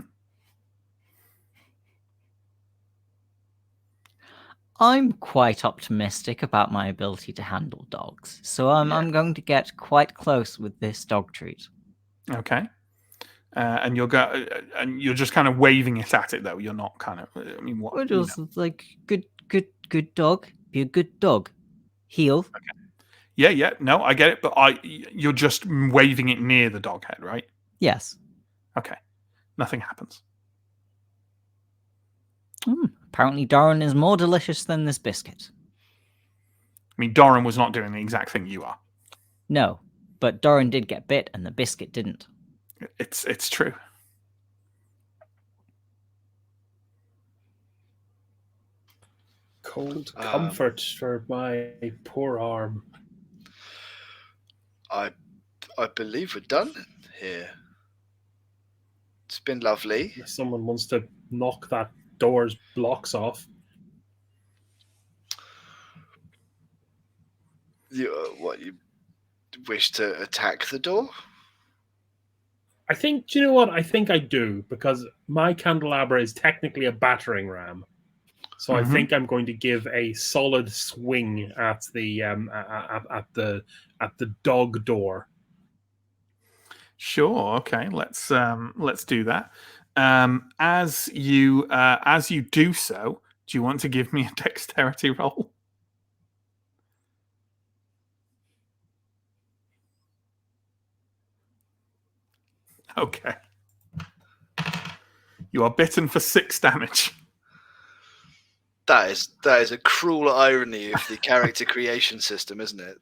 I'm quite optimistic about my ability to handle dogs, so I'm going to get quite close with this dog treat. Okay. And you're just kind of waving it at it, though. You're not kind of. I mean, what? We're just like good dog. Be a good dog. Heel. Okay. Yeah. No, I get it, but you're just waving it near the dog head, right? Yes. Okay. Nothing happens. Apparently, Doran is more delicious than this biscuit. I mean, Doran was not doing the exact thing you are. No, but Doran did get bit, and the biscuit didn't. It's true. Cold comfort for my poor arm. I believe we're done here. It's been lovely. If someone wants to knock that door's blocks off. You wish to attack the door? I think, do you know what? I think I do, because my candelabra is technically a battering ram. So I think I'm going to give a solid swing at the dog door. Sure. Okay. Let's do that. As you do so, do you want to give me a dexterity roll? Okay. You are bitten for 6 damage. That is a cruel irony of the character creation system, isn't it?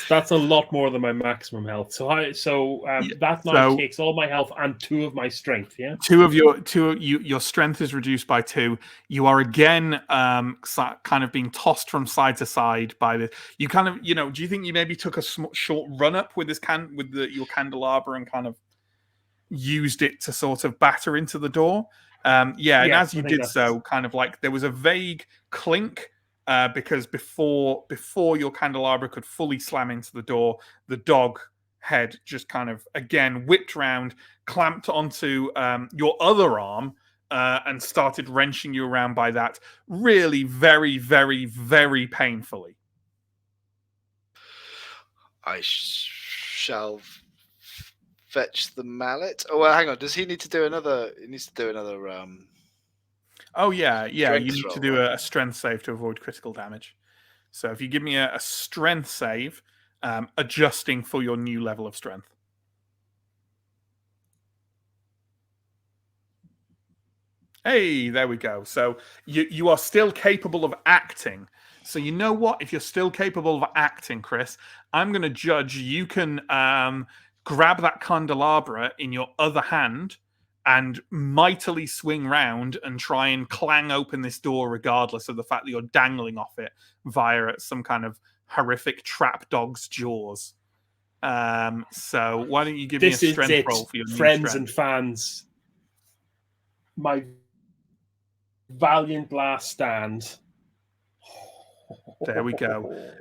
That's a lot more than my maximum health. So that now takes all my health and 2 of my strength. Yeah, your strength is reduced by 2. You are again kind of being tossed from side to side by the. You kind of do you think you maybe took a short run up with your candelabra and kind of used it to sort of batter into the door? And as you did so, kind of like there was a vague clink. Because before your candelabra could fully slam into the door, the dog head just kind of again whipped round, clamped onto your other arm, and started wrenching you around by that, really very, very, very painfully. I shall fetch the mallet. Oh well, hang on. Does he need to do another? He needs to do another. Oh, yeah. You need roll, to do right? a strength save to avoid critical damage. So if you give me a strength save, adjusting for your new level of strength. Hey, there we go. So you are still capable of acting. So you know what? If you're still capable of acting, Chris, I'm going to judge you can grab that candelabra in your other hand and mightily swing round and try and clang open this door regardless of the fact that you're dangling off it via some kind of horrific trap dog's jaws. So why don't you give me a strength roll for your friends and fans? My valiant last stand. There we go.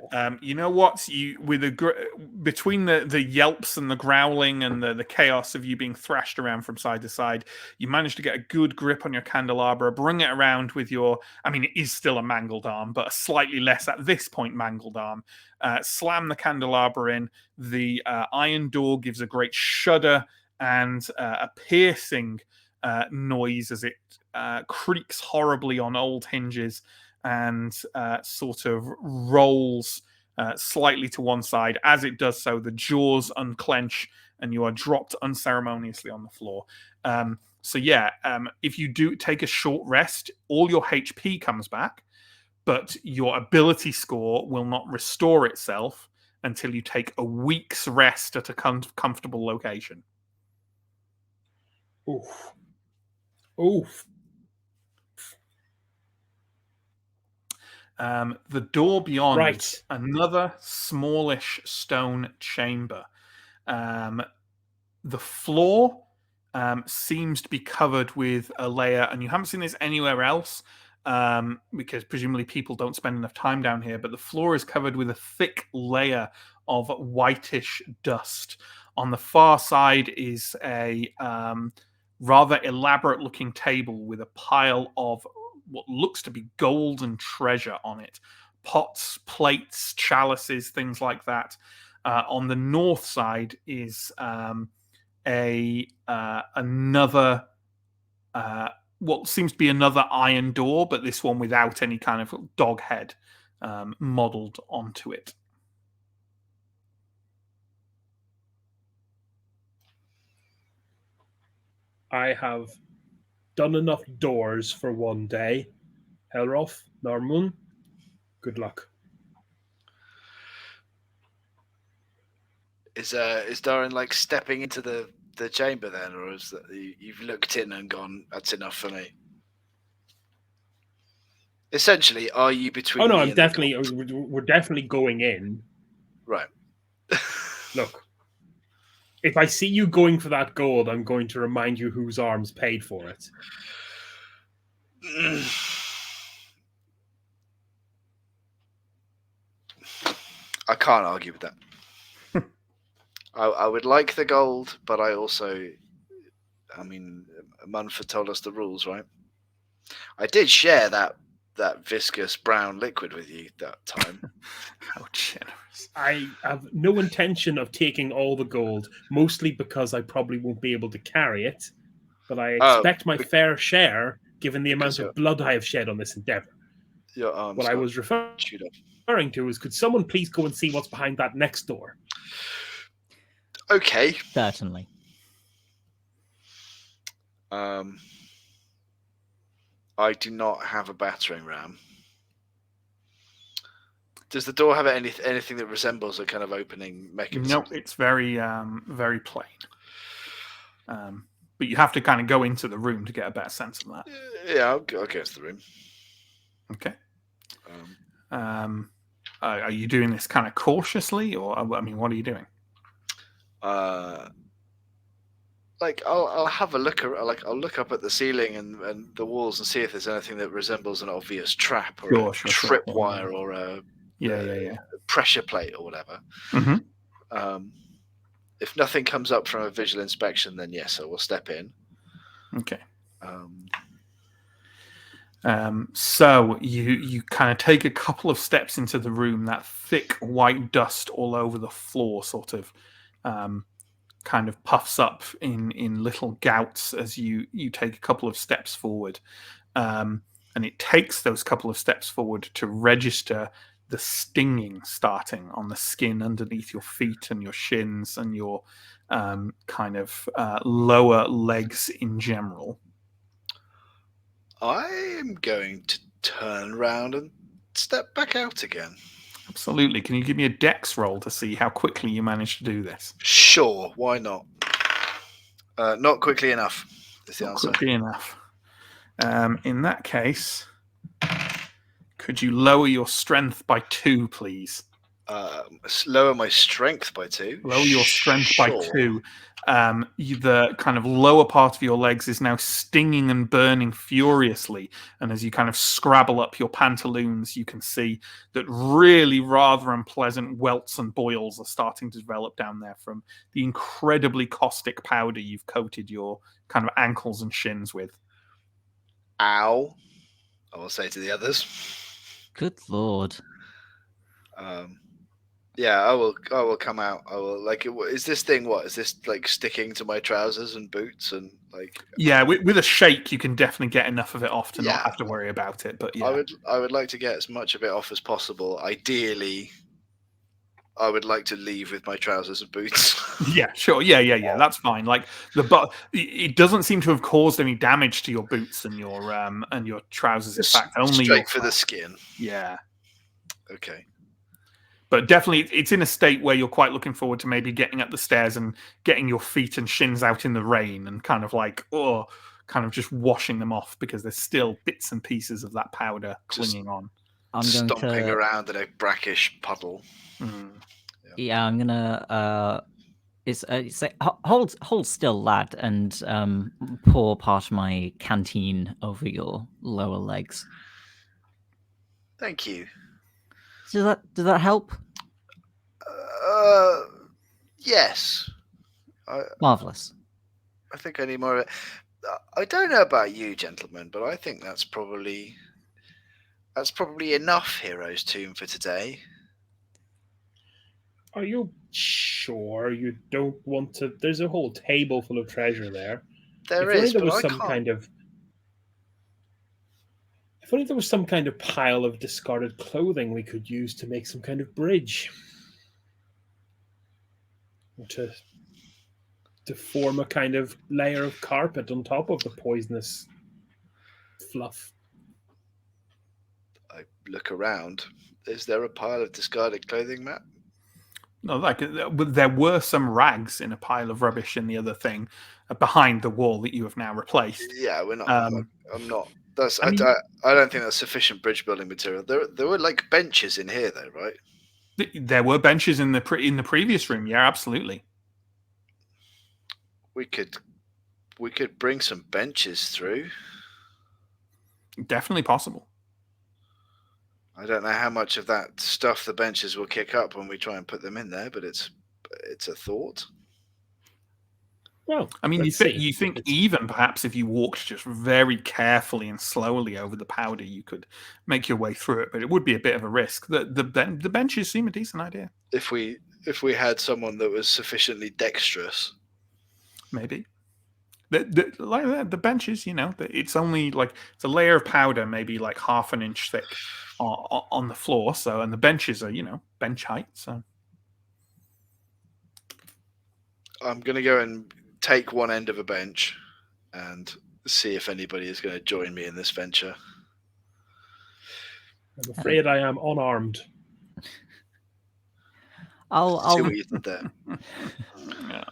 You know what? Between the yelps and the growling and the chaos of you being thrashed around from side to side, you manage to get a good grip on your candelabra, bring it around with your. I mean, it is still a mangled arm, but a slightly less at this point mangled arm. Slam the candelabra in. The iron door gives a great shudder and a piercing noise as it creaks horribly on old hinges and sort of rolls slightly to one side. As it does so, the jaws unclench and you are dropped unceremoniously on the floor. If you do take a short rest, all your HP comes back, but your ability score will not restore itself until you take a week's rest at a comfortable location. Oof. Oof. The door beyond, Right. another smallish stone chamber. The floor seems to be covered with a layer, and you haven't seen this anywhere else because presumably people don't spend enough time down here, but the floor is covered with a thick layer of whitish dust. On the far side is a rather elaborate looking table with a pile of what looks to be gold and treasure on it. Pots, plates, chalices, things like that. On the north side is another what seems to be another iron door, but this one without any kind of dog head modeled onto it. I have done enough doors for one day. Helroth, Narmun, good luck. Is Darren like stepping into the chamber then, or is that you've looked in and gone, that's enough for me? Essentially, are you between? Oh no, me I'm and definitely. We're definitely going in. Right. Look, if I see you going for that gold, I'm going to remind you whose arms paid for it. I can't argue with that. I would like the gold, but I also, I mean, Munford told us the rules, right? I did share that viscous brown liquid with you that time. How generous. I have no intention of taking all the gold, mostly because I probably won't be able to carry it, but I expect my fair share given the amount of blood I have shed on this endeavor. Your arms. What I was referring to is, could someone please go and see what's behind that next door? Okay. Certainly. I do not have a battering ram. Does the door have anything that resembles a kind of opening mechanism? No, it's very very plain. But you have to kind of go into the room to get a better sense of that. Yeah, I'll go into the room. Okay. Are you doing this kind of cautiously, or I mean, what are you doing? I'll have a look. I'll look up at the ceiling and the walls and see if there's anything that resembles an obvious trap or a tripwire or a pressure plate or whatever. Mm-hmm. If nothing comes up from a visual inspection, then yes, I will step in. Okay. So you kind of take a couple of steps into the room. That thick white dust all over the floor sort of kind of puffs up in little gouts as you take a couple of steps forward. And it takes those couple of steps forward to register the stinging starting on the skin underneath your feet and your shins and your kind of lower legs in general. I am going to turn around and step back out again. Absolutely. Can you give me a dex roll to see how quickly you manage to do this? Sure, why not? Not quickly enough is the answer. Quickly enough. In that case, could you lower your strength by 2, please? Lower my strength by 2. Lower your strength by Sure. 2. The kind of lower part of your legs is now stinging and burning furiously. And as you kind of scrabble up your pantaloons, you can see that really rather unpleasant welts and boils are starting to develop down there from the incredibly caustic powder you've coated your kind of ankles and shins with. Ow, I will say to the others. Good lord. Yeah, I will come out. I will is this thing what? Is this like sticking to my trousers and boots and like? Yeah, with a shake you can definitely get enough of it off to Yeah. not have to worry about it. But yeah, I would like to get as much of it off as possible. Ideally, I would like to leave with my trousers and boots. yeah, sure, yeah. That's fine. Like it doesn't seem to have caused any damage to your boots and your trousers. In fact, only straight for the skin. Yeah. Okay. But definitely, it's in a state where you're quite looking forward to maybe getting up the stairs and getting your feet and shins out in the rain and kind of like, kind of just washing them off because there's still bits and pieces of that powder clinging on. I'm stomping around in a brackish puddle. Yeah, I'm gonna. It's like, hold still, lad, and pour part of my canteen over your lower legs. Thank you. Does that help? Yes. Marvelous. I think I need more of it. I don't know about you, gentlemen, but I think that's probably enough Heroes Tomb for today. Are you sure you don't want to? There's a whole table full of treasure there. There If is, only there but was I some can't. kind of. If only there was some kind of pile of discarded clothing we could use to make some kind of bridge. Or to form a kind of layer of carpet on top of the poisonous fluff. I look around. Is there a pile of discarded clothing, Matt? No, there were some rags in a pile of rubbish in the other thing behind the wall that you have now replaced. Yeah, we're not. I'm not. I mean- I don't think that's sufficient bridge building material. There were like benches in here, though, right? There were benches in the previous room. Yeah, absolutely. We could bring some benches through. Definitely possible. I don't know how much of that stuff the benches will kick up when we try and put them in there, but it's a thought. Well, I mean, let's you think even perhaps if you walked just very carefully and slowly over the powder, you could make your way through it, but it would be a bit of a risk. The benches seem a decent idea. If we had someone that was sufficiently dexterous, maybe. The benches, it's only like it's a layer of powder, maybe like half an inch thick on the floor. So, and the benches are, bench height. So, I'm going to go and take one end of a bench and see if anybody is going to join me in this venture. I'm afraid I am unarmed. See what you did there. Yeah.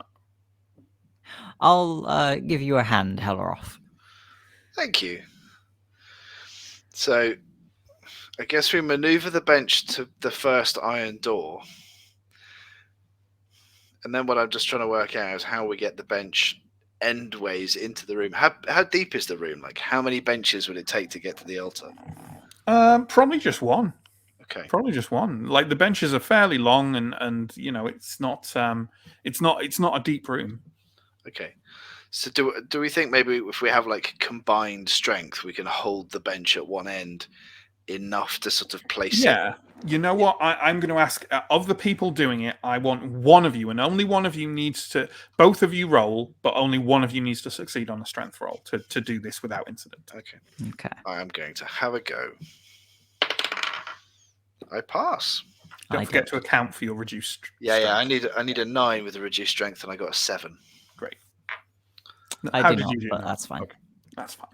I'll give you a hand, Helleroff. Thank you. So, I guess we maneuver the bench to the first iron door. And then what I'm just trying to work out is how we get the bench endways into the room. How deep is the room? Like, how many benches would it take to get to the altar? Probably just one. Okay. Probably just one. Like the benches are fairly long, and it's not a deep room. Okay. So do we think maybe if we have like combined strength, we can hold the bench at one end enough to sort of place it? Yeah. You know what? I'm going to ask of the people doing it. I want one of you, and only one of you needs to. Both of you roll, but only one of you needs to succeed on a strength roll to do this without incident. Okay. Okay. I am going to have a go. I pass. Don't forget to account for your reduced. Yeah. strength. I need a 9 with a reduced strength, and I got a 7. Great. I How do did not, you do? but now? that's fine. Okay. That's fine.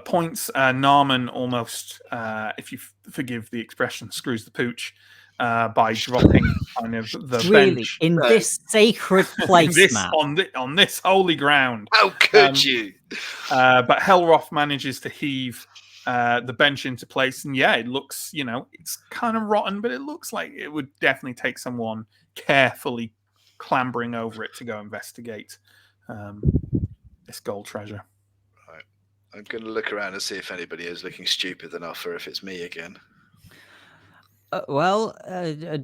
Points. Narman almost, if you forgive the expression, screws the pooch. by dropping kind of the Really, bench in No. this sacred place, Matt. on this holy ground. How could you? But Helroth manages to heave the bench into place, and yeah, it looks, it's kind of rotten, but it looks like it would definitely take someone carefully clambering over it to go investigate this gold treasure. Right. I'm going to look around and see if anybody is looking stupid enough, or if it's me again.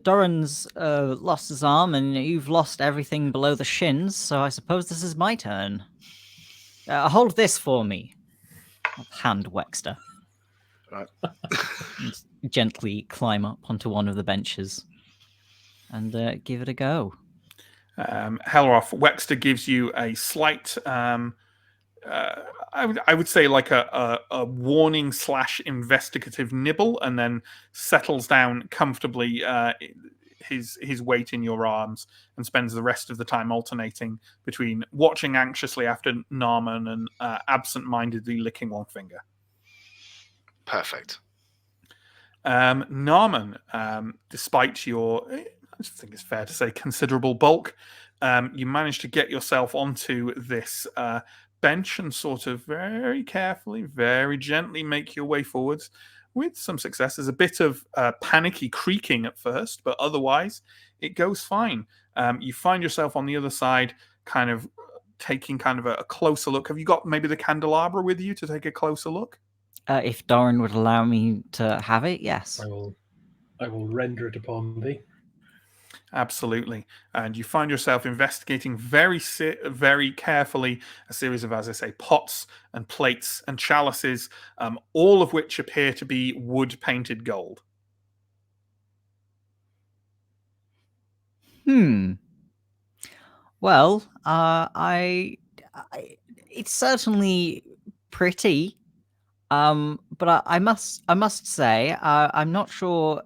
Doran's lost his arm, and you've lost everything below the shins, so I suppose this is my turn. Hold this for me. I'll hand Wexter. Right. And gently climb up onto one of the benches and give it a go. Helroth, Wexter gives you a slight, I would say like a warning / investigative nibble, and then settles down comfortably, his weight in your arms, and spends the rest of the time alternating between watching anxiously after Narman and absent-mindedly licking one finger. Perfect. Narman, despite your, I think it's fair to say, considerable bulk, you managed to get yourself onto this bench and sort of very carefully, very gently make your way forwards with some success. There's a bit of panicky creaking at first, but otherwise it goes fine. You find yourself on the other side, kind of taking kind of a closer look. Have you got maybe the candelabra with you to take a closer look? If Doran would allow me to have it, yes. I will render it upon thee. Absolutely. And you find yourself investigating very carefully a series of, as I say, pots and plates and chalices, all of which appear to be wood-painted gold. Well, it's certainly pretty. But I must say, I'm not sure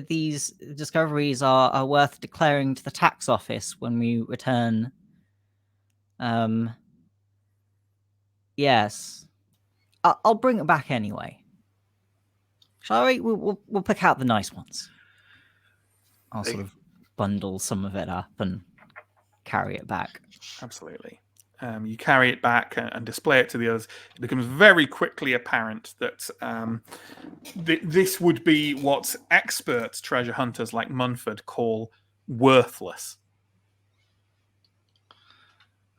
these discoveries are worth declaring to the tax office when we return. Yes, I'll bring it back anyway. Shall we? We'll pick out the nice ones. I'll sort of bundle some of it up and carry it back. Absolutely. You carry it back and display it to the others. It becomes very quickly apparent that this would be what expert treasure hunters like Munford call worthless.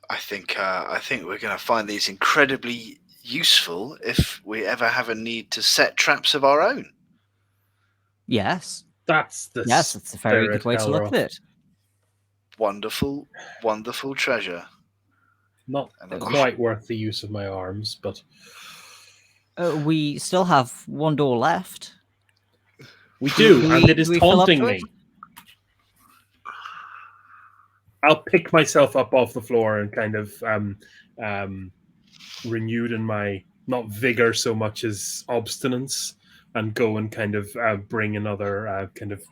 I think we're going to find these incredibly useful if we ever have a need to set traps of our own. Yes. That's it's a very good way to look at it. Wonderful, wonderful treasure. Not quite worth the use of my arms, but we still have one door left. We do, and it is taunting me. I'll pick myself up off the floor and kind of renewed in my, not vigor so much as obstinance, and go and kind of bring another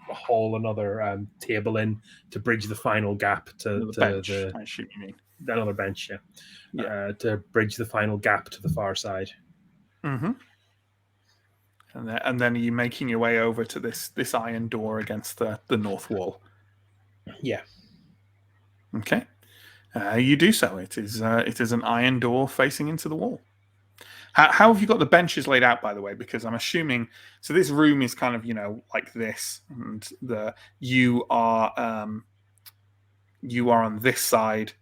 haul another table in to bridge the final gap to The bench, I assume you mean. Another bench, yeah. To bridge the final gap to the far side. Mm-hmm. And then are you making your way over to this iron door against the north wall? Yeah. Okay. You do so. It is an iron door facing into the wall. How have you got the benches laid out, by the way? Because I'm assuming, so this room is kind of, like this, and you are on this side,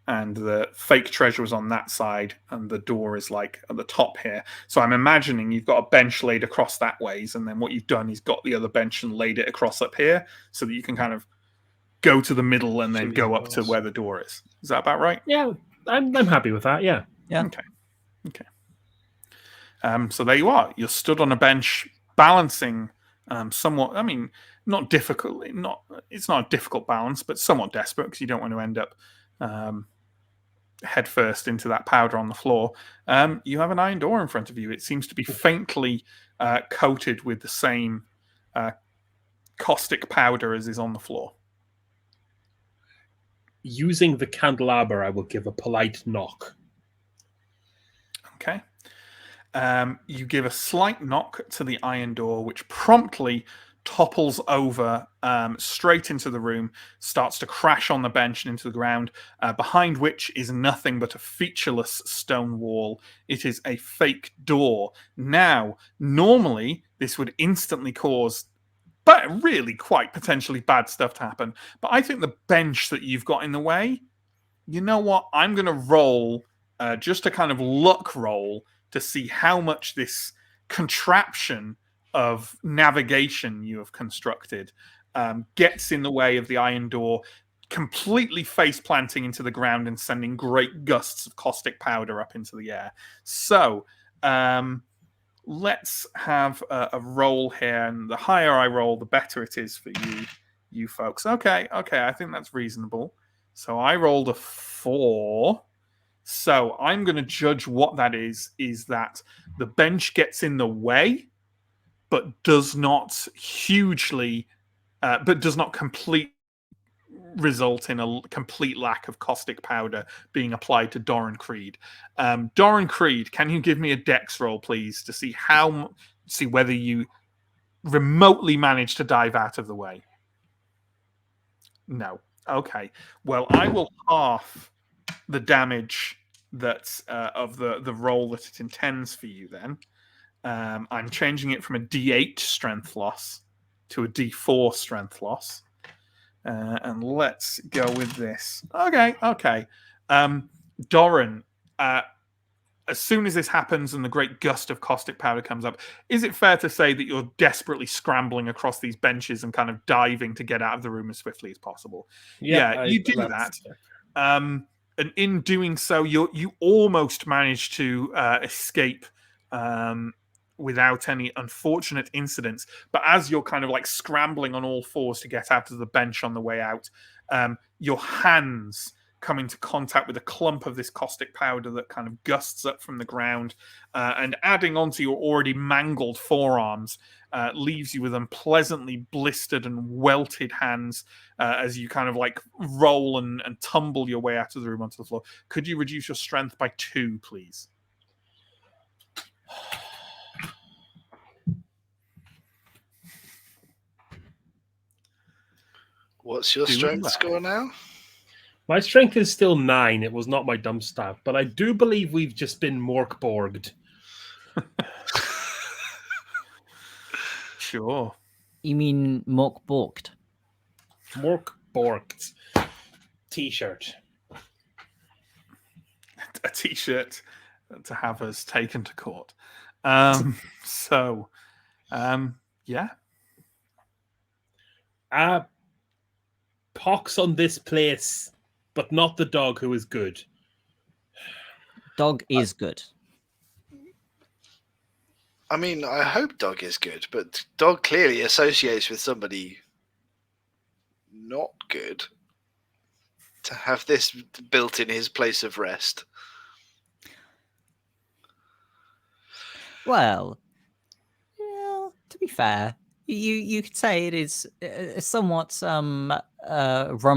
and the fake treasure is on that side, and the door is like at the top here. So I'm imagining you've got a bench laid across that ways, and then what you've done is got the other bench and laid it across up here, so that you can kind of go to the middle and then go up to where the door is. Is that about right? Yeah, I'm happy with that. Yeah. Okay. So there you are. You're stood on a bench, balancing somewhat. I mean, not difficult. It's not a difficult balance, but somewhat desperate because you don't want to end up head first into that powder on the floor. You have an iron door in front of you. It seems to be faintly coated with the same caustic powder as is on the floor. Using the candelabra, I will give a polite knock. Okay. You give a slight knock to the iron door, which promptly topples over straight into the room, starts to crash on the bench and into the ground, behind which is nothing but a featureless stone wall. It is a fake door. Now, normally, this would instantly cause but really quite potentially bad stuff to happen. But I think the bench that you've got in the way, you know what? I'm going to roll just a kind of luck roll to see how much this contraption of navigation you have constructed gets in the way of the iron door, completely face planting into the ground and sending great gusts of caustic powder up into the air. So, let's have a roll here, and the higher I roll, the better it is for you folks. Okay, I think that's reasonable. So I rolled a 4. So I'm going to judge what that is that the bench gets in the way, but does not complete result in a complete lack of caustic powder being applied to Doran Creed. Doran Creed, can you give me a dex roll, please, to see whether you remotely manage to dive out of the way? No. Okay. Well, I will half the damage that of the roll that it intends for you. Then I'm changing it from a D8 strength loss to a D4 strength loss. And let's go with this. Okay. Doran, as soon as this happens and the great gust of caustic powder comes up, is it fair to say that you're desperately scrambling across these benches and kind of diving to get out of the room as swiftly as possible? Yeah, you do that. And in doing so, you almost manage to escape without any unfortunate incidents. But as you're kind of like scrambling on all fours to get out of the bench on the way out, your hands come into contact with a clump of this caustic powder that kind of gusts up from the ground, and adding onto your already mangled forearms, leaves you with unpleasantly blistered and welted hands as you kind of like roll and tumble your way out of the room onto the floor. Could you reduce your strength by 2, please? What's your strength score now? My strength is still 9. It was not my dump stat, but I do believe we've just been Morkborged. Sure. You mean Morkborged? Morkborged. T-shirt. A T-shirt to have us taken to court. Yeah. Pox on this place, but not the dog who is good. Dog is good. I mean, I hope dog is good, but dog clearly associates with somebody not good. To have this built in his place of rest. Well, to be fair, you could say it is somewhat rum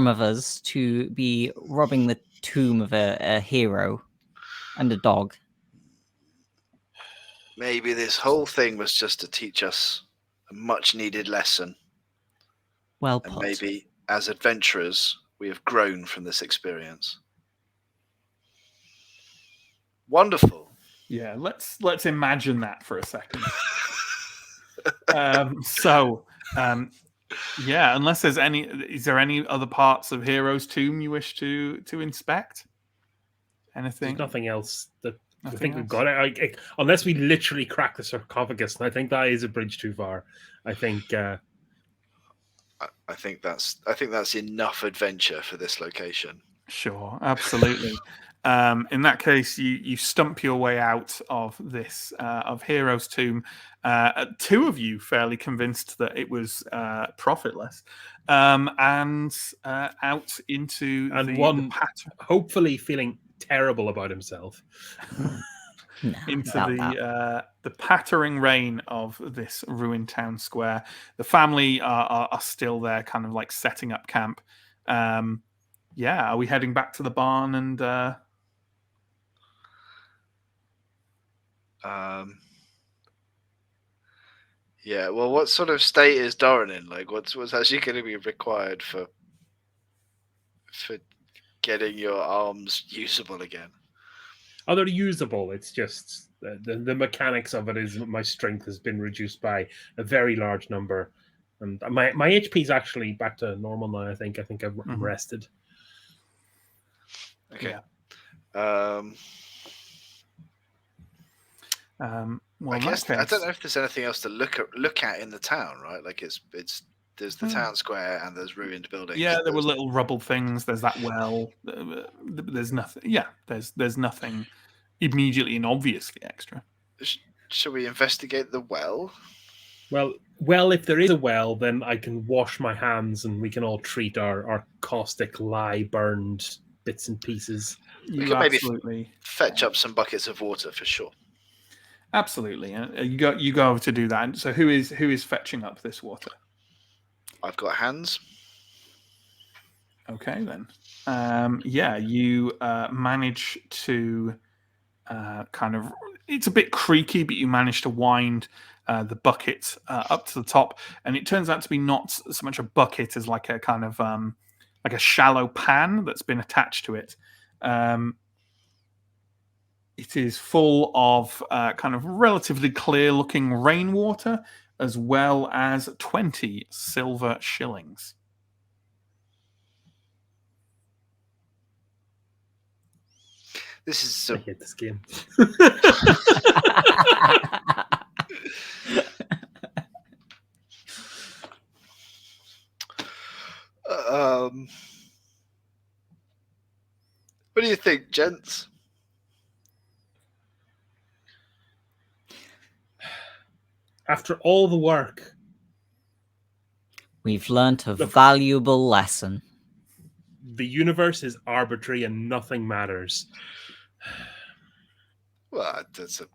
of us to be robbing the tomb of a hero and a dog. Maybe this whole thing was just to teach us a much needed lesson. Well put. And maybe as adventurers, we have grown from this experience. Wonderful. Yeah, let's imagine that for a second. Yeah, unless there's is there any other parts of Hero's Tomb you wish to inspect? Anything? There's nothing else that I think we've got it. Unless we literally crack the sarcophagus, and I think that is a bridge too far. I think that's enough adventure for this location. Sure, absolutely. In that case, you stump your way out of this of Hero's Tomb. 2 of you fairly convinced that it was profitless, and out into one hopefully feeling terrible about himself. Into the pattering rain of this ruined town square. The family are still there, kind of like setting up camp. Yeah, are we heading back to the barn and? Yeah. Well, what sort of state is Doran in? Like, what's actually going to be required for getting your arms usable again? Oh, they're usable. It's just the mechanics of it is my strength has been reduced by a very large number, and my HP is actually back to normal now. I think I'm rested. Okay. Yeah. Well, I in guess that case, I don't know if there's anything else to look at in the town, right? Like there's the town square and there's ruined buildings. Yeah, there were little rubble things. There's that well. There's nothing. Yeah, there's nothing immediately and obviously extra. Shall we investigate the well? Well, if there is a well, then I can wash my hands and we can all treat our caustic lye burned bits and pieces. We could maybe fetch up some buckets of water for sure. Absolutely, you go over to do that. And so who is fetching up this water? I've got hands. Okay then. Yeah, you manage to kind of. It's a bit creaky, but you manage to wind the bucket up to the top, and it turns out to be not so much a bucket as like a kind of like a shallow pan that's been attached to it. It is full of kind of relatively clear-looking rainwater, as well as 20 silver shillings. This is I hate this game. What do you think, gents? After all the work, we've learnt a valuable lesson. The universe is arbitrary and nothing matters. Well, that's a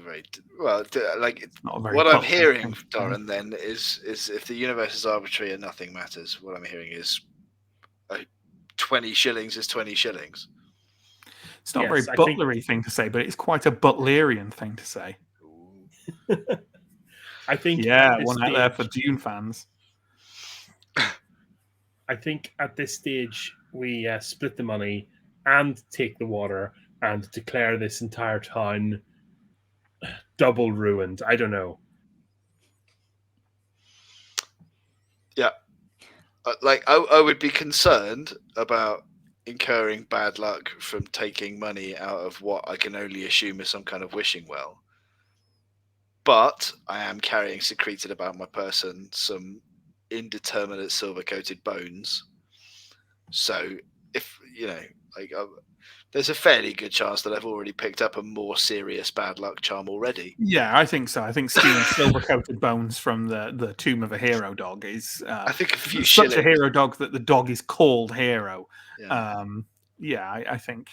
very well. Like very what I'm hearing, Doran, then is if the universe is arbitrary and nothing matters, what I'm hearing is 20 shillings is 20 shillings. It's not a very butlery thing to say, but it's quite a butlerian thing to say. I think. Yeah, one out there for Dune fans. I think at this stage we split the money and take the water and declare this entire town double ruined. I don't know. Yeah. Like, I would be concerned about incurring bad luck from taking money out of what I can only assume is some kind of wishing well. But I am carrying secreted about my person some indeterminate silver-coated bones. So if, like, there's a fairly good chance that I've already picked up a more serious bad luck charm already. Yeah, I think so. I think stealing silver-coated bones from the tomb of a hero dog is I think a few such shillings. a hero dog that the dog is called Hero. Yeah. I think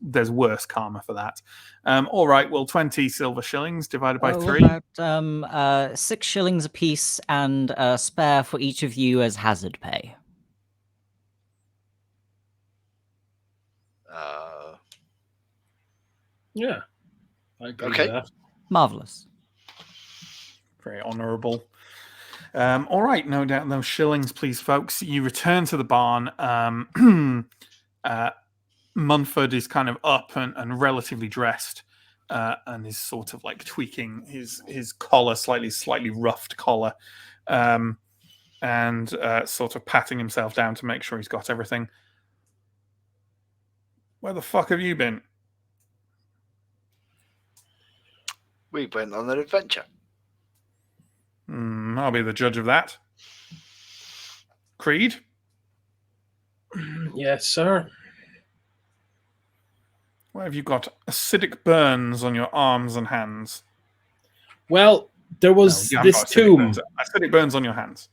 there's worse karma for that. All right, well, 20 silver shillings divided by 3. About 6 shillings apiece and a spare for each of you as hazard pay. Yeah, I agree with that. Marvelous. Very honourable. All right, no doubt those shillings, please, folks. You return to the barn. Munford is kind of up and relatively dressed, and is sort of like tweaking his collar, slightly roughed collar, and sort of patting himself down to make sure he's got everything. Where the fuck have you been? We went on an adventure. I'll be the judge of that. Creed? Yes, sir. Where have you got acidic burns on your arms and hands? Well, there was this tomb. Acidic burns on your hands.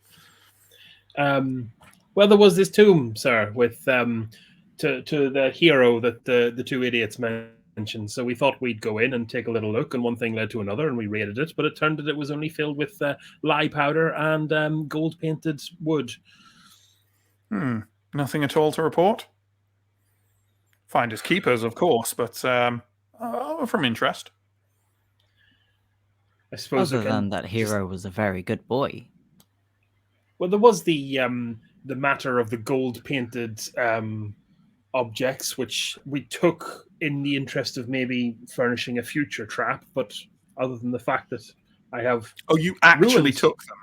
Well, there was this tomb, sir, with to the hero that the two idiots mentioned. So we thought we'd go in and take a little look, and one thing led to another, and we raided it. But it turned out it was only filled with lye powder and gold-painted wood. Nothing at all to report? Finders keepers, of course, but from interest. I suppose. Other than that, Hero was a very good boy. Well, there was the matter of the gold painted objects, which we took in the interest of maybe furnishing a future trap. But other than the fact that I have, Oh, you actually ruined- took them?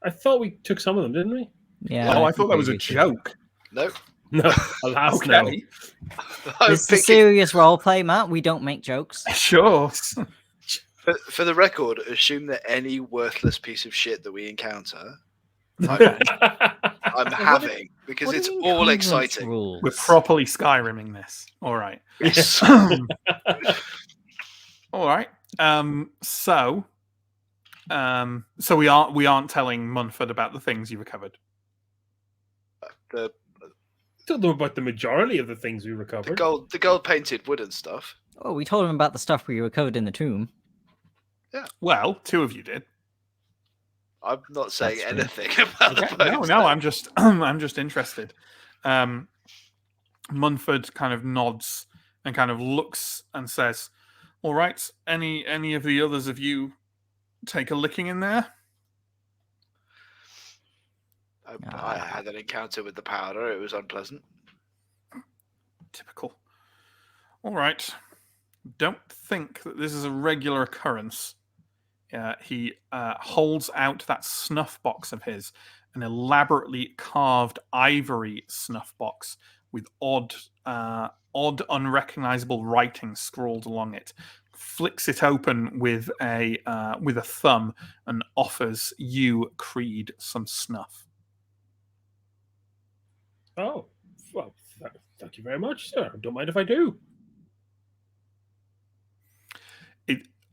I thought we took some of them, didn't we? Yeah. Oh, I thought that was a we did. joke. No. No, alas, no. Okay, This is a serious roleplay, Matt. We don't make jokes. sure. For the record, assume that any worthless piece of shit that we encounter, Okay. I'm having, because What do it's you mean all conference exciting. rules? We're properly Skyrimming this. All right. Yes. All right. So we aren't telling Munford about the things you recovered. the Told them about the majority of the things we recovered. the gold painted wooden stuff. Oh, we told him about the stuff we recovered in the tomb. Well, two of you did. I'm not saying That's true. anything about Okay. the No, bones. I'm just interested. Munford kind of nods and kind of looks and says, "All right. Any of the others of you take a licking in there?" I had an encounter with the powder. It was unpleasant. Typical. All right. Don't think that this is a regular occurrence. He holds out that snuff box of his, an elaborately carved ivory snuff box with odd, unrecognizable writing scrawled along it. Flicks it open with a thumb and offers you, Creed, some snuff. Oh, well, thank you very much, sir. Don't mind if I do.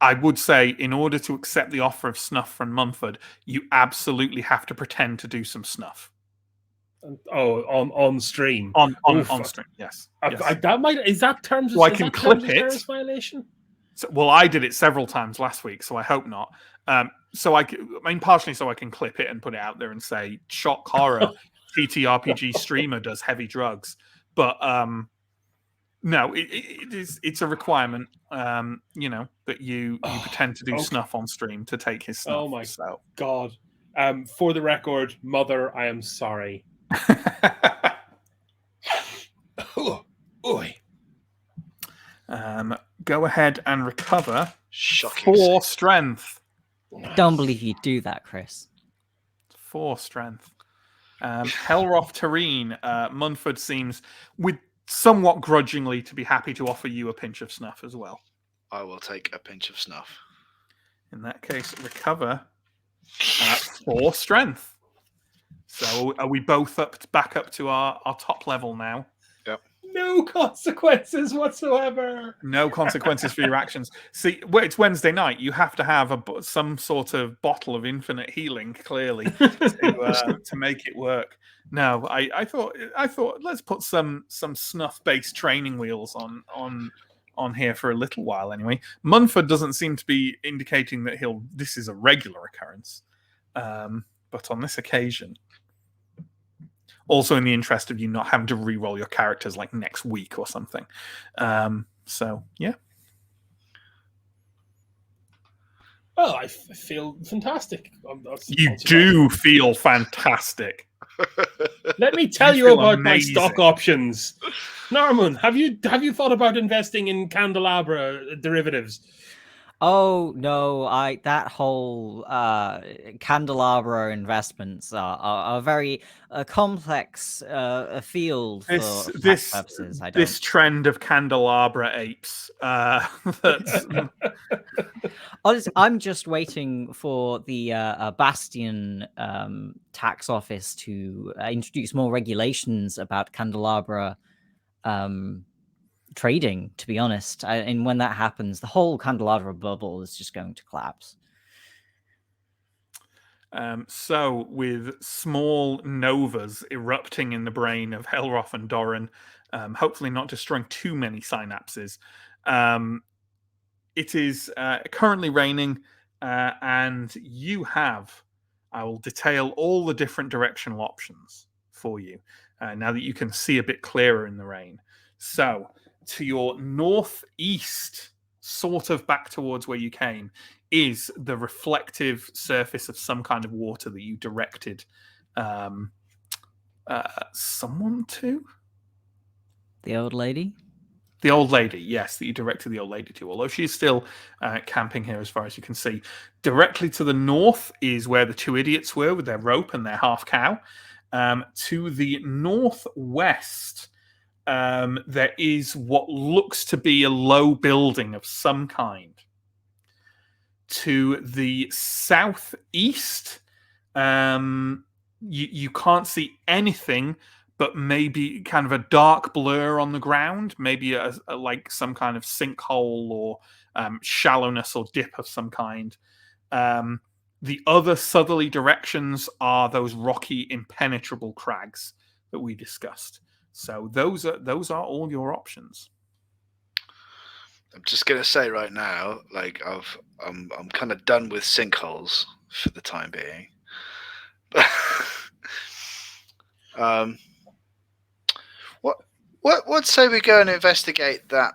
I would say, in order to accept the offer of snuff from Munford, you absolutely have to pretend to do some snuff On stream. on fuck. stream. Yes. Is that terms? So I is can that clip terms of it. service violation? So, well, I did it several times last week, so I hope not. Partially so I can clip it and put it out there and say, "Shock horror, TTRPG streamer does heavy drugs." But no, it's a requirement. That you pretend to do okay. snuff on stream to take his snuff. Oh my So. God. For the record, Mother, I am sorry. Oi. Go ahead and recover Shocking. 4 strength. Don't believe you do that, Chris. 4 strength. Helroth Tareen, Munford seems, with somewhat grudgingly, to be happy to offer you a pinch of snuff as well. I will take a pinch of snuff. In that case, recover 4 strength. So are we both back up to our top level now? No consequences whatsoever. No consequences for your actions. See, it's Wednesday night. You have to have some sort of bottle of infinite healing, clearly, to make it work. No, I thought let's put some snuff-based training wheels on here for a little while anyway. Munford doesn't seem to be indicating that this is a regular occurrence, but on this occasion. Also, in the interest of you not having to re-roll your characters like next week or something. So, yeah. Well, I feel fantastic. You do feel fantastic. Let me tell you feel about my amazing. stock options. Norman, have you thought about investing in candelabra derivatives? Oh no, that whole candelabra investments are very complex field for tax purposes. This trend of candelabra apes. Honestly, I'm just waiting for the Bastion tax office to introduce more regulations about candelabra trading, to be honest. And when that happens, the whole candelabra bubble is just going to collapse. So, with small novas erupting in the brain of Helroth and Doran, hopefully not destroying too many synapses, it is currently raining, and you have, I will detail all the different directional options for you now that you can see a bit clearer in the rain. So, to your northeast, sort of back towards where you came, is the reflective surface of some kind of water that you directed someone to. The old lady? The old lady, yes, that you directed the old lady to, although she's still camping here as far as you can see. Directly to the north is where the two idiots were with their rope and their half cow. To the northwest, there is what looks to be a low building of some kind. To the southeast, you can't see anything but maybe kind of a dark blur on the ground, maybe like some kind of sinkhole or shallowness or dip of some kind. The other southerly directions are those rocky, impenetrable crags that we discussed. So those are all your options. I'm just gonna say right now, like I'm kind of done with sinkholes for the time being. What say we go and investigate that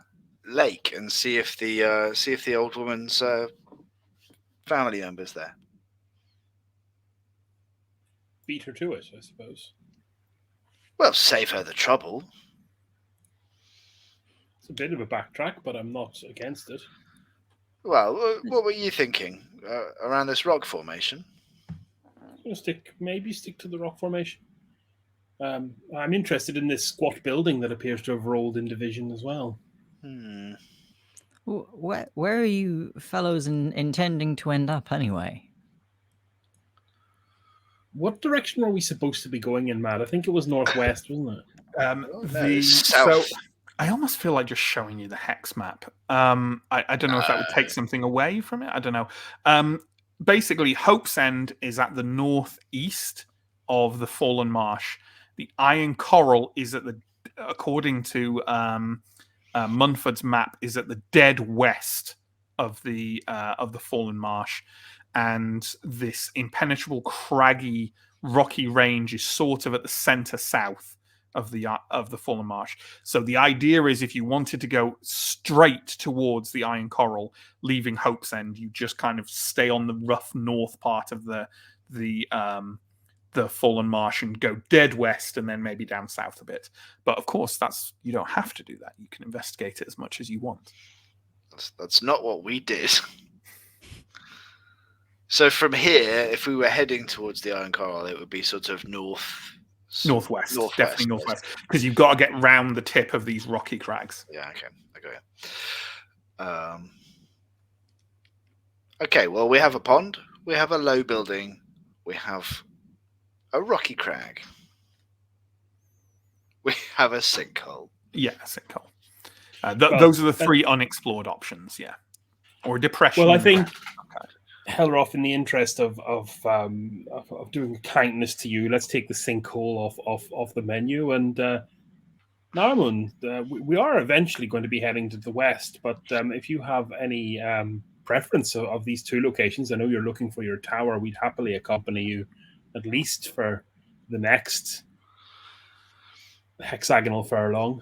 lake and see if the old woman's family member's there. Beat her to it, I suppose. Well, save her the trouble. It's a bit of a backtrack, but I'm not against it. Well, what were you thinking around this rock formation? I'm going to stick to the rock formation. I'm interested in this squat building that appears to have rolled in division as well. Where are you fellows intending to end up anyway? What direction are we supposed to be going in, Matt? I think it was northwest, wasn't it? South. So I almost feel like just showing you the hex map. I don't know if that would take something away from it. I don't know. Basically, Hope's End is at the northeast of the Fallen Marsh. The Iron Coral is according to Munford's map, is at the dead west of the Fallen Marsh, and this impenetrable, craggy, rocky range is sort of at the center south of the Fallen Marsh. So the idea is, if you wanted to go straight towards the Iron Coral, leaving Hope's End, you just kind of stay on the rough north part of the Fallen Marsh and go dead west, and then maybe down south a bit. But of course, you don't have to do that. You can investigate it as much as you want. That's not what we did. So from here, if we were heading towards the Iron Coral, it would be sort of northwest, definitely northwest, because you've got to get round the tip of these rocky crags. Yeah, okay, I got it. Okay, well, we have a pond, we have a low building, we have a rocky crag, we have a sinkhole. Yeah, a sinkhole. Those are the three unexplored options. Yeah, or depression. Well, I think Helroth, in the interest of doing kindness to you, let's take the sinkhole off the menu. And Naramun, we are eventually going to be heading to the west, but if you have any preference of these two locations, I know you're looking for your tower. We'd happily accompany you, at least for the next hexagonal furlong.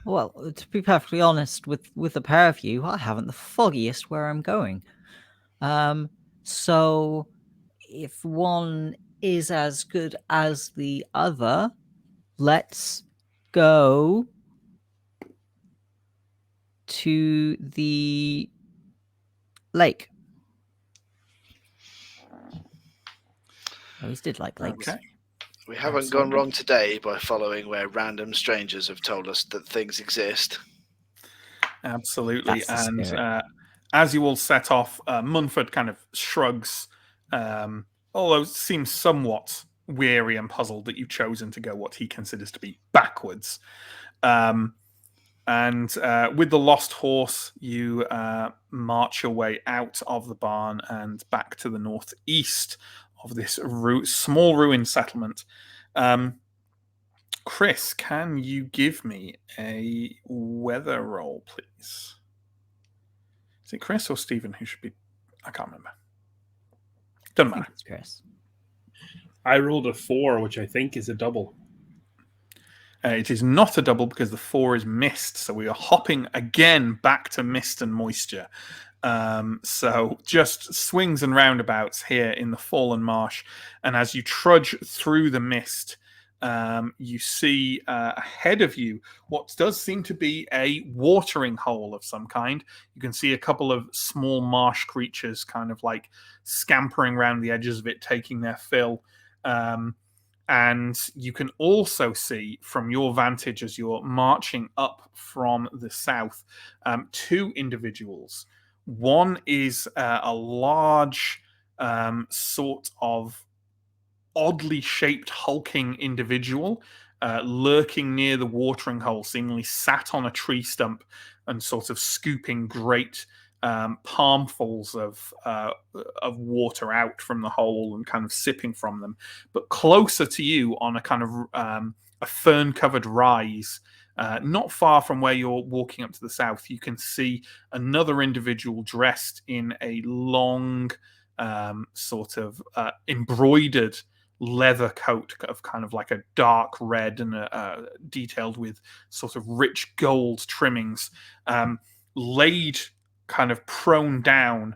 Well, to be perfectly honest, with the pair of you, I haven't the foggiest where I'm going. So if one is as good as the other, let's go to the lake. I always did like lakes. Okay. We haven't gone wrong today by following where random strangers have told us that things exist. Absolutely. And as you all set off, Munford kind of shrugs, although seems somewhat weary and puzzled that you've chosen to go what he considers to be backwards. And with the lost horse, you march your way out of the barn and back to the northeast of this small ruined settlement. Chris, can you give me a weather roll, please? Is it Chris or Stephen who should be? I can't remember. Doesn't matter. It's Chris. I rolled a 4, which I think is a double. It is not a double because the 4 is mist. So we are hopping again back to mist and moisture. So just swings and roundabouts here in the Fallen Marsh. And as you trudge through the mist, you see ahead of you what does seem to be a watering hole of some kind. You can see a couple of small marsh creatures kind of like scampering around the edges of it, taking their fill. And you can also see from your vantage as you're marching up from the south, 2 individuals. One is a large sort of oddly shaped hulking individual lurking near the watering hole, seemingly sat on a tree stump and sort of scooping great palmfuls of water out from the hole and kind of sipping from them. But closer to you on a kind of a fern-covered rise, not far from where you're walking up to the south, you can see another individual dressed in a long sort of embroidered leather coat of kind of like a dark red and detailed with sort of rich gold trimmings, laid kind of prone down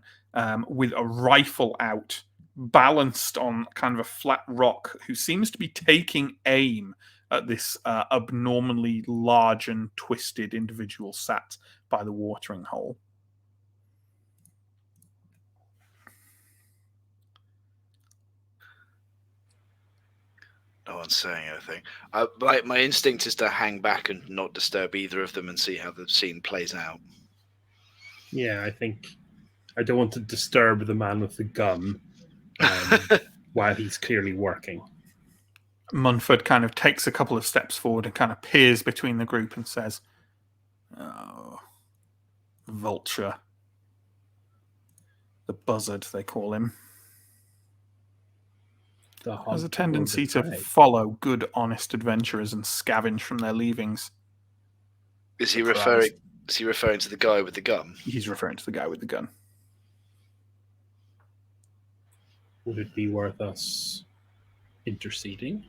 with a rifle out, balanced on kind of a flat rock, who seems to be taking aim at this abnormally large and twisted individual sat by the watering hole. No one's saying anything. My instinct is to hang back and not disturb either of them and see how the scene plays out. Yeah, I think I don't want to disturb the man with the gun while he's clearly working. Munford kind of takes a couple of steps forward and kind of peers between the group and says, "Oh, Vulture. The buzzard, they call him. Has a tendency to follow good, honest adventurers and scavenge from their leavings." Is he referring to the guy with the gun? He's referring to the guy with the gun. Would it be worth us interceding?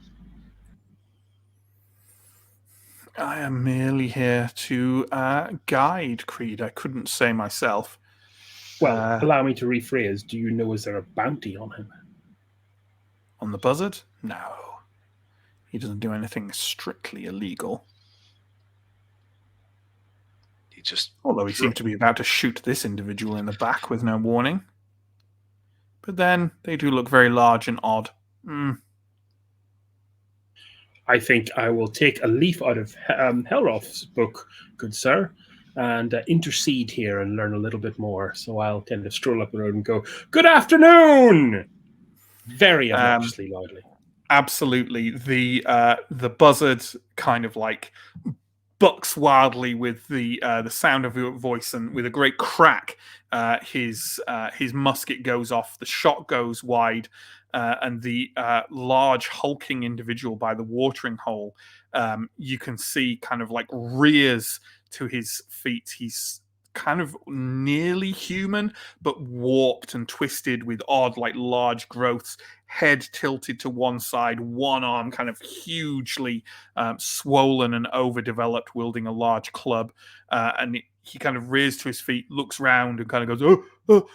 I am merely here to guide, Creed. I couldn't say myself. Well, allow me to rephrase. Do you know, is there a bounty on him? On the buzzard? No. He doesn't do anything strictly illegal. Although he seemed to be about to shoot this individual in the back with no warning. But then, they do look very large and odd. I think I will take a leaf out of Helroth's book, good sir, and intercede here and learn a little bit more. So I'll kind of stroll up the road and go, "Good afternoon!" Very obnoxiously loudly. Absolutely. The buzzard kind of like bucks wildly with the sound of your voice, and with a great crack, his musket goes off, the shot goes wide, and the large hulking individual by the watering hole, you can see kind of like rears to his feet. He's kind of nearly human, but warped and twisted with odd, like large growths, head tilted to one side, one arm kind of hugely swollen and overdeveloped, wielding a large club. And he kind of rears to his feet, looks round and kind of goes,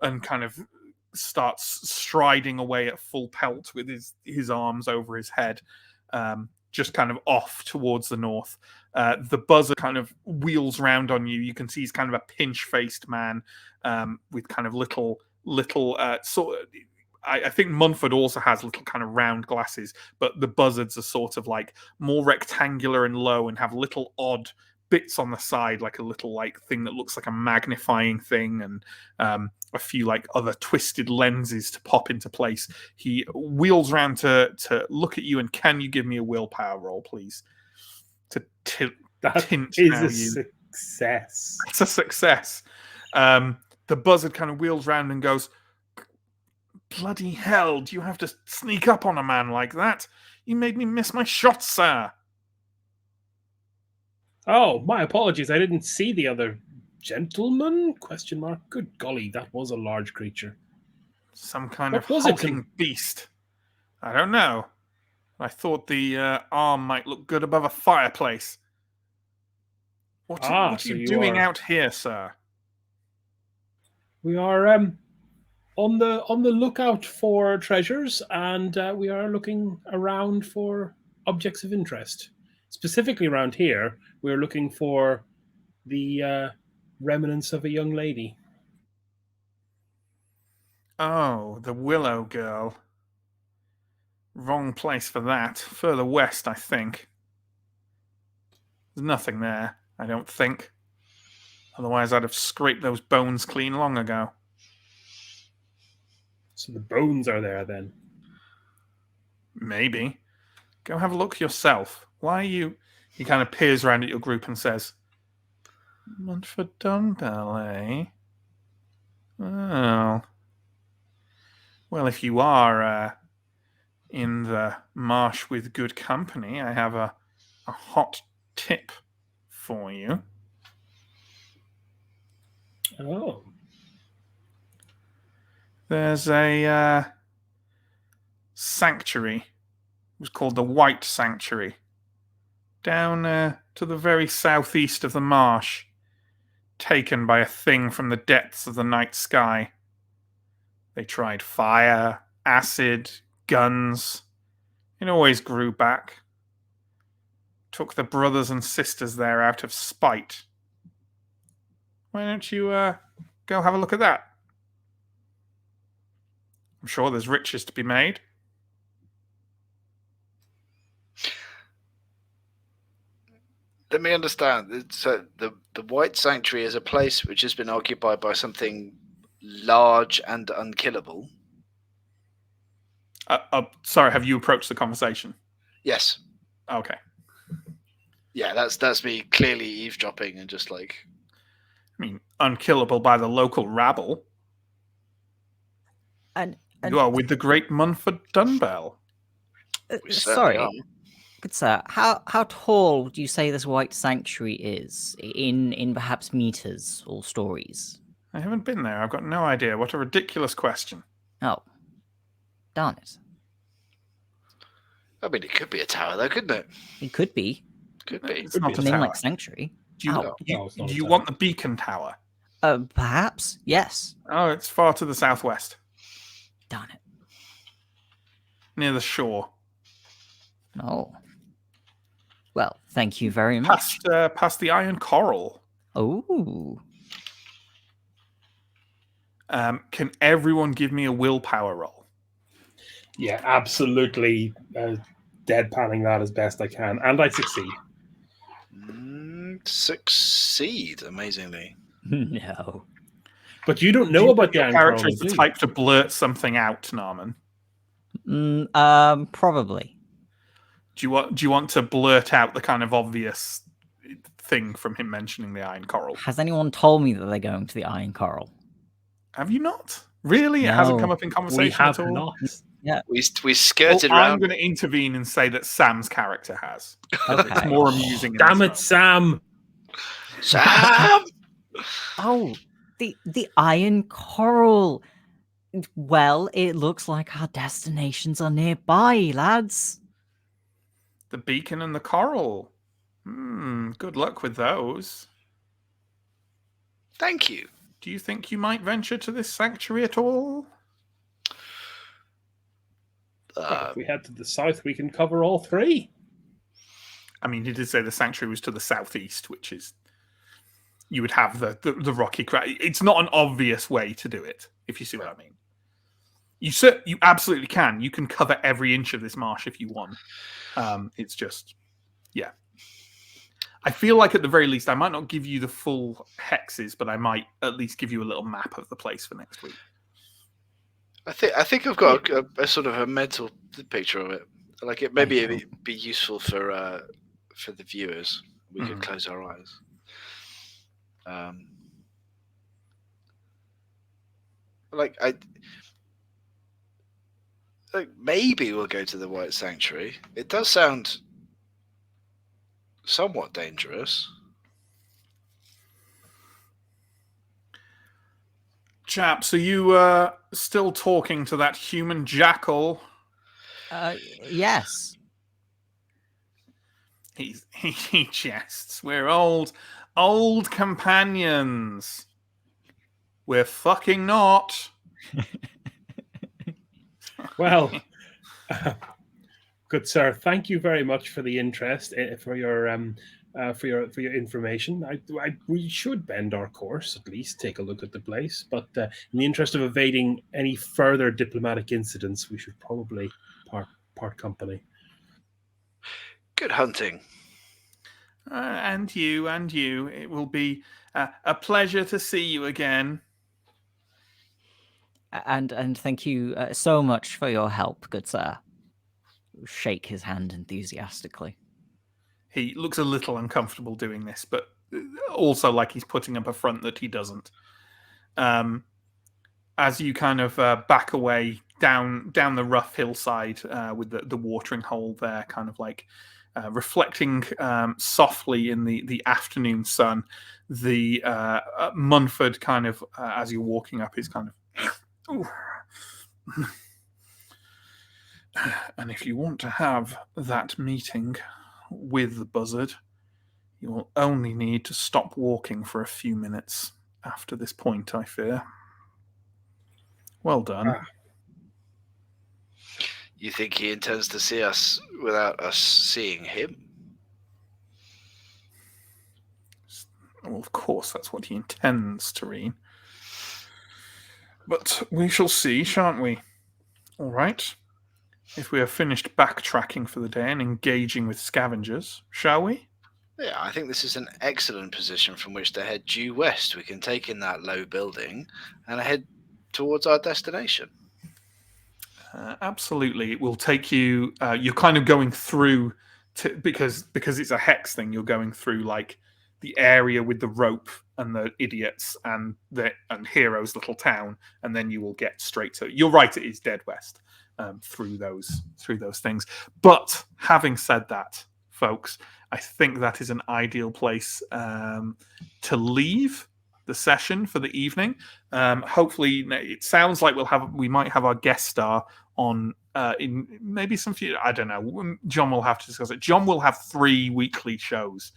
and kind of starts striding away at full pelt with his arms over his head, just kind of off towards the north. The buzzard kind of wheels round on you. You can see he's kind of a pinch-faced man with kind of little sort of. I think Munford also has little kind of round glasses, but the buzzards are sort of like more rectangular and low and have little odd bits on the side, like a little like thing that looks like a magnifying thing, and a few like other twisted lenses to pop into place. He wheels around to look at you, and can you give me a willpower roll, please? That is a success. It's a success. The buzzard kind of wheels around and goes, "Bloody hell, do you have to sneak up on a man like that? You made me miss my shot, sir." Oh, my apologies. I didn't see the other gentleman? ? Good golly, that was a large creature. Some kind of hulking beast. I don't know. I thought the arm might look good above a fireplace. What are so you you doing are- out here, sir? We are on the lookout for treasures, and we are looking around for objects of interest. Specifically around here, we're looking for the remnants of a young lady. Oh, the Willow Girl. Wrong place for that. Further west, I think. There's nothing there, I don't think. Otherwise, I'd have scraped those bones clean long ago. So the bones are there then. Maybe. Go have a look yourself. Why are you... He kind of peers around at your group and says, Montfort Dumbbell, eh? Oh. Well, if you are in the marsh with good company, I have a hot tip for you. Oh. There's a sanctuary. It was called the White Sanctuary. Down to the very southeast of the marsh. Taken by a thing from the depths of the night sky. They tried fire, acid, guns. It always grew back. Took the brothers and sisters there out of spite. Why don't you go have a look at that? I'm sure there's riches to be made. Let me understand. So the White Sanctuary is a place which has been occupied by something large and unkillable. Sorry, have you approached the conversation? Yes. Okay. Yeah, that's me clearly eavesdropping and just like... I mean, unkillable by the local rabble. And You are with the great Munford Dunbell. We certainly sorry, are. good sir. How tall would you say this white sanctuary is in perhaps meters or stories? I haven't been there. I've got no idea. What a ridiculous question. Oh, darn it! I mean, it could be a tower, though, couldn't it? It could be. Could be. It's not a Name tower. like sanctuary. Do you, Ow. No, it's not do a you tower. want the beacon tower? Perhaps yes. Oh, it's far to the southwest, Darn it! near the shore. Oh. Well, thank you very much. Past the Iron Coral. Oh. Can everyone give me a willpower roll? Yeah, absolutely deadpanning that as best I can, and I succeed. Succeed, amazingly. No. But you don't know about the your Iron character Coral, is the do you? type to blurt something out, Narman. Probably. Do you want to blurt out the kind of obvious thing from him mentioning the Iron Coral? Has anyone told me that they're going to the Iron Coral? Have you not? Really? It hasn't No. come up in conversation We have at all? not. Yeah. We Well, skirted I'm around. going to intervene and say that Sam's character has. Okay. It's more amusing. in Damn this it, Sam! Sam! Oh, the Iron Coral. Well, it looks like our destinations are nearby, lads. The beacon and the coral. Good luck with those. Thank you. Do you think you might venture to this sanctuary at all? If we head to the south, we can cover all three. I mean, he did say the sanctuary was to the southeast, which is... You would have the rocky crag. It's not an obvious way to do it, if you see what I mean. You absolutely can. You can cover every inch of this marsh if you want. It's just... Yeah. I feel like at the very least, I might not give you the full hexes, but I might at least give you a little map of the place for next week. I think I've got a sort of a mental picture of it. Like it maybe it'd be useful for the viewers. We could close our eyes. Maybe we'll go to the White Sanctuary. It does sound somewhat dangerous. Chaps, are you still talking to that human jackal? Yes. He jests. We're old companions. We're fucking not. Well, good sir, thank you very much for the interest, for your information. We should bend our course, at least take a look at the place. But in the interest of evading any further diplomatic incidents, we should probably part company. Good hunting. And you. It will be a pleasure to see you again. And thank you so much for your help, good sir. Shake his hand enthusiastically. He looks a little uncomfortable doing this, but also like he's putting up a front that he doesn't. As you kind of back away down the rough hillside with the watering hole there, kind of like reflecting softly in the afternoon sun, the Munford kind of, as you're walking up, is kind of... And if you want to have that meeting with the buzzard, you will only need to stop walking for a few minutes after this point, I fear. Well done. You think he intends to see us without us seeing him? Well, of course, that's what he intends, Tareen. But we shall see, shan't we? All right. If we have finished backtracking for the day and engaging with scavengers, shall we? Yeah, I think this is an excellent position from which to head due west. We can take in that low building and head towards our destination. Absolutely. It will take you... you're kind of going through... because it's a hex thing, you're going through like the area with the rope and the idiots and Hero's little town, and then you will get straight to... You're right, it is dead west. Through those things. But having said that, folks, I think that is an ideal place to leave the session for the evening. Hopefully, it sounds like we might have our guest star on in maybe some future. I don't know. John will have to discuss it. John will have 3 weekly shows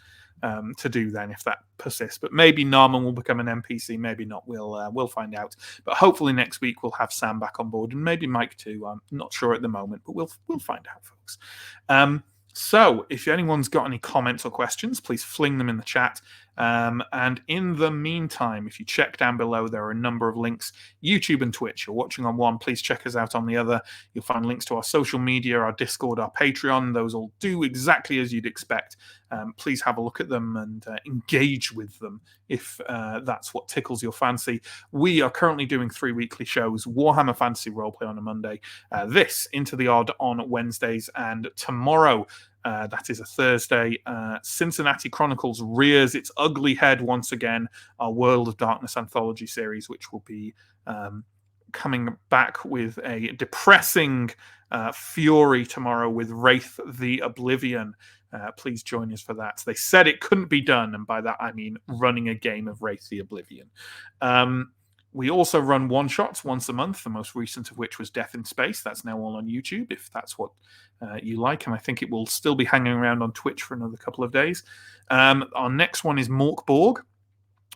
to do then, if that persists. But maybe Narman will become an NPC, maybe not. We'll find out. But hopefully next week we'll have Sam back on board, and maybe Mike too. I'm not sure at the moment, but we'll find out, folks. So if anyone's got any comments or questions, please fling them in the chat. And in the meantime, if you check down below, there are a number of links, YouTube and Twitch. You're watching on one, please check us out on the other. You'll find links to our social media, our Discord, our Patreon. Those all do exactly as you'd expect. Please have a look at them and engage with them if that's what tickles your fancy. We are currently doing 3 weekly shows: Warhammer Fantasy Roleplay on a Monday, this Into the Odd on Wednesdays, and tomorrow, that is a Thursday, Cincinnati Chronicles rears its ugly head once again, our World of Darkness anthology series, which will be coming back with a depressing fury tomorrow with Wraith the Oblivion. Please join us for that. They said it couldn't be done, and by that I mean running a game of Wraith the Oblivion. We also run one-shots once a month, the most recent of which was Death in Space. That's now all on YouTube, if that's what you like, and I think it will still be hanging around on Twitch for another couple of days. Our next one is Mork Borg,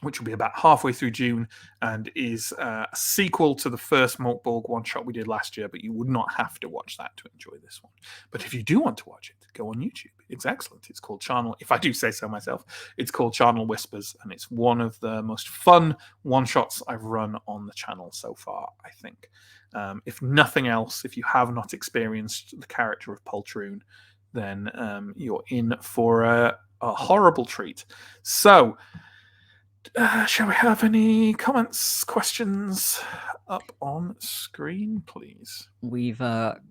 which will be about halfway through June, and is a sequel to the first Mork Borg one-shot we did last year, but you would not have to watch that to enjoy this one. But if you do want to watch it, go on YouTube. It's excellent. It's called Charnel, if I do say so myself, it's called Charnel Whispers, and it's one of the most fun one-shots I've run on the channel so far, I think. If nothing else, if you have not experienced the character of Poltroon, then you're in for a horrible treat. So... shall we have any comments, questions up on screen, please? We've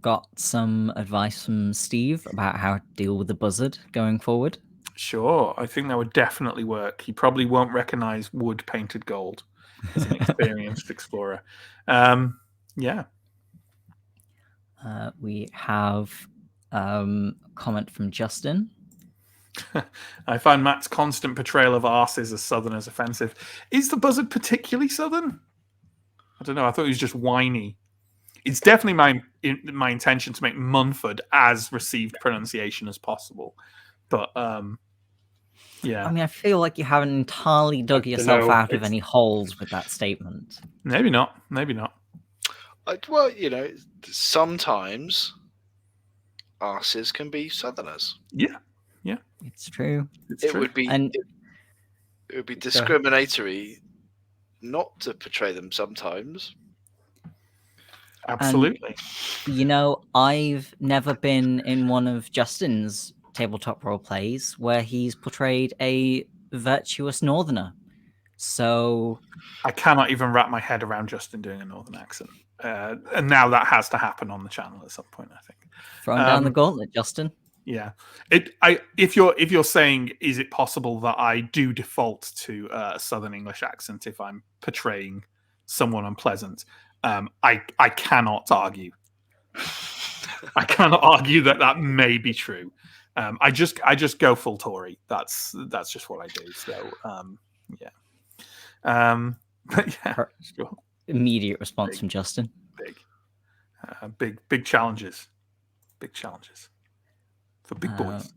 got some advice from Steve about how to deal with the buzzard going forward. Sure, I think that would definitely work. He probably won't recognize wood painted gold as an experienced explorer. Yeah. We have a comment from Justin. I find Matt's constant portrayal of arses as Southerners offensive. Is the buzzard particularly Southern? I don't know. I thought he was just whiny. It's definitely my intention to make Munford as received pronunciation as possible. But yeah, I mean, I feel like you haven't entirely dug yourself dunno, out of any holes with that statement. maybe not. Maybe not. Well, sometimes arses can be Southerners. Yeah, It's true. it's It true. would be And it would be discriminatory not to portray them sometimes. Absolutely. you know, I've never been in one of Justin's tabletop role plays where he's portrayed a virtuous northerner. So I cannot even wrap my head around Justin doing a northern accent, and now that has to happen on the channel at some point, I think. throwing down the gauntlet, Justin. Yeah, if you're saying, is it possible that I do default to a Southern English accent if I'm portraying someone unpleasant? I cannot argue. I cannot argue that may be true. I just go full Tory. That's just what I do. So yeah. But yeah, sure. Immediate response from Justin. Big challenges. Big challenges for big boys.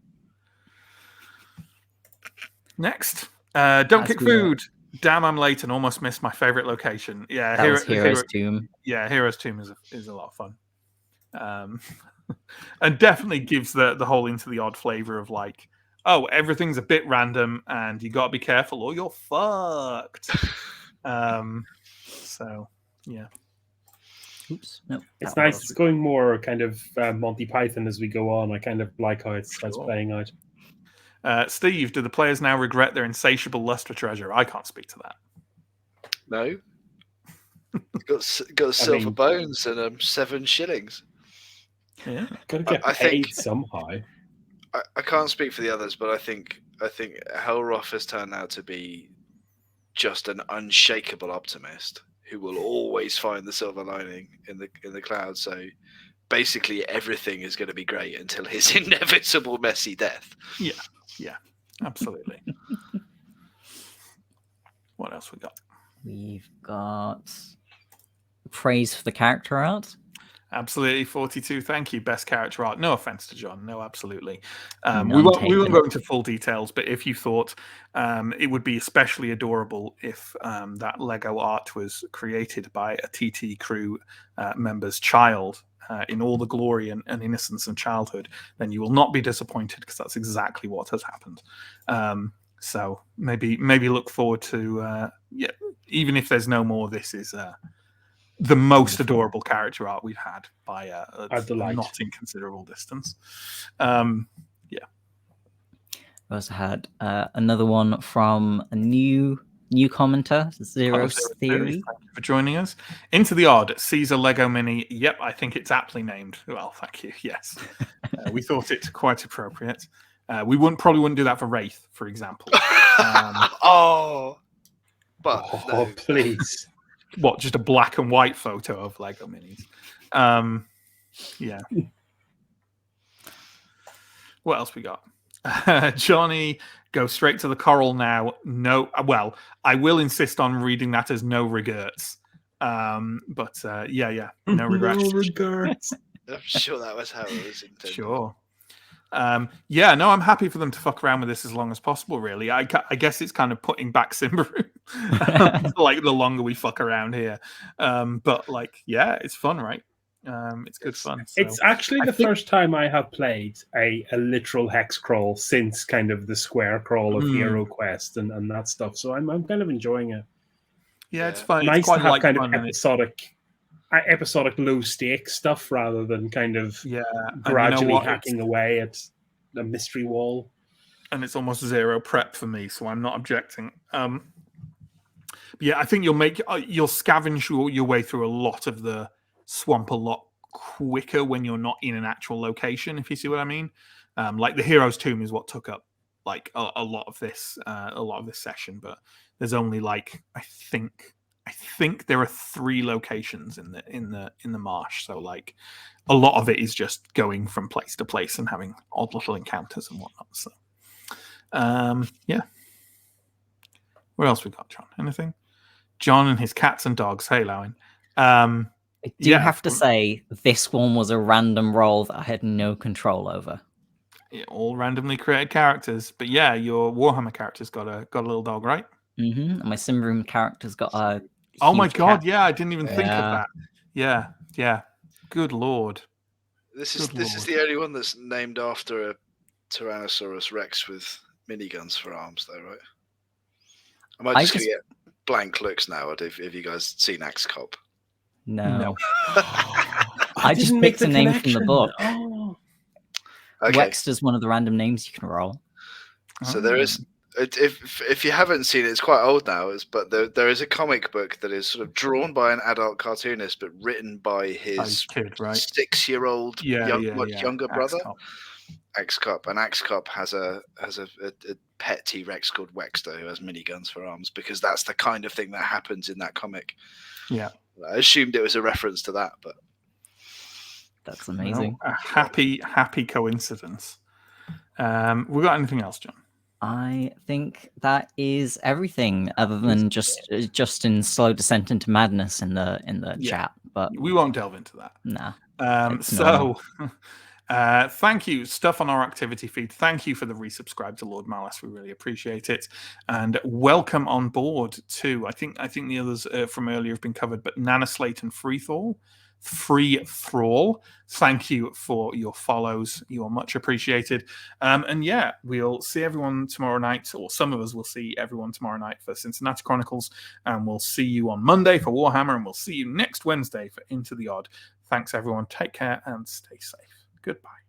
Next, don't kick food. Damn, I'm late and almost missed my favorite location. Yeah, Hero's Tomb. Yeah, Hero's Tomb is a lot of fun. And definitely gives the whole Into the Odd flavor of like, oh, everything's a bit random and you got to be careful or you're fucked. So yeah. Oops. No. It's nice. It's going more kind of Monty Python as we go on. I kind of like how it's playing out. Steve, do the players now regret their insatiable lust for treasure? I can't speak to that. No. got silver bones and 7 shillings. Yeah. Gotta get paid somehow. I can't speak for the others, but I think Helroth has turned out to be just an unshakable optimist who will always find the silver lining in the cloud. So basically everything is going to be great until his inevitable messy death. Yeah, absolutely. What else we got? We've got praise for the character art. Absolutely, 42. Thank you. Best character art. No offense to John. No, absolutely. We None won't taken. go into full details, but if you thought it would be especially adorable if that Lego art was created by a TT crew member's child in all the glory and innocence and childhood, then you will not be disappointed because that's exactly what has happened. So maybe look forward to even if there's no more, this is the most adorable character art we've had by a not inconsiderable distance. Yeah. We also had another one from a new commenter, Zero Theory. Thank you for joining us. Into the Odd, Caesar Lego Mini. Yep, I think it's aptly named. Well, thank you. Yes. We thought it quite appropriate. We probably wouldn't do that for Wraith, for example. No. Please. What, just a black and white photo of Lego Minis? Yeah. What else we got? Johnny, go straight to the coral now. No, well, I will insist on reading that as no regrets. But yeah, no regrets. No regrets. I'm sure that was how it was intended. Sure. Yeah, no, I'm happy for them to fuck around with this as long as possible, really. I guess it's kind of putting back Simbaru. Like, the longer we fuck around here. But, like, yeah, it's fun, right? It's good fun. So. It's actually the first time I have played a literal hex crawl since kind of the square crawl of Hero Quest and that stuff. So I'm kind of enjoying it. Yeah, it's fun. Nice it's quite to have like kind of episodic low stakes stuff rather than kind of gradually hacking away at a mystery wall. And it's almost zero prep for me, so I'm not objecting. But yeah, I think you'll scavenge your way through a lot of the swamp a lot quicker when you're not in an actual location, if you see what I mean. Like the Hero's Tomb is what took up like a lot of this session, but there's only like I think there are 3 locations in the marsh, so like a lot of it is just going from place to place and having odd little encounters and whatnot. So yeah. What else we got, John? Anything? John and his cats and dogs. Hey, Lowen. I do have to say, this one was a random roll that I had no control over. All randomly created characters. But yeah, your Warhammer character's got a little dog, right? And my Simroom character's got a Oh my huge god, cat. yeah, I didn't even think of Yeah. that. Yeah, yeah. Good lord. This Good is lord. the only one that's named after a Tyrannosaurus Rex with miniguns for arms, though, right? I might just get blank looks now. Have you guys seen Axe Cop? No. I just didn't make picked the a name from the connection. book. Oh, Okay, Wexter's one of the random names you can roll. so there is. If you haven't seen it, it's quite old now. But there is a comic book that is sort of drawn by an adult cartoonist, but written by his kid, right? 6-year-old much younger brother. Axe Cop, and Axe Cop has a pet T-Rex called Wexter who has miniguns for arms, because that's the kind of thing that happens in that comic. Yeah, I assumed it was a reference to that, but that's amazing. Well, a happy coincidence. We got anything else, John? I think that is everything, other than just in slow descent into madness in the chat. But we won't delve into that. Nah. Thank you. Stuff on our activity feed. Thank you for the resubscribe to Lord Malice. We really appreciate it. And welcome on board too. I think the others from earlier have been covered, but Nana Slate and Free Thrall. Thank you for your follows. You are much appreciated. And yeah, we'll see everyone tomorrow night, or some of us will see everyone tomorrow night for Cincinnati Chronicles, and we'll see you on Monday for Warhammer, and we'll see you next Wednesday for Into the Odd. Thanks everyone. Take care and stay safe. Goodbye.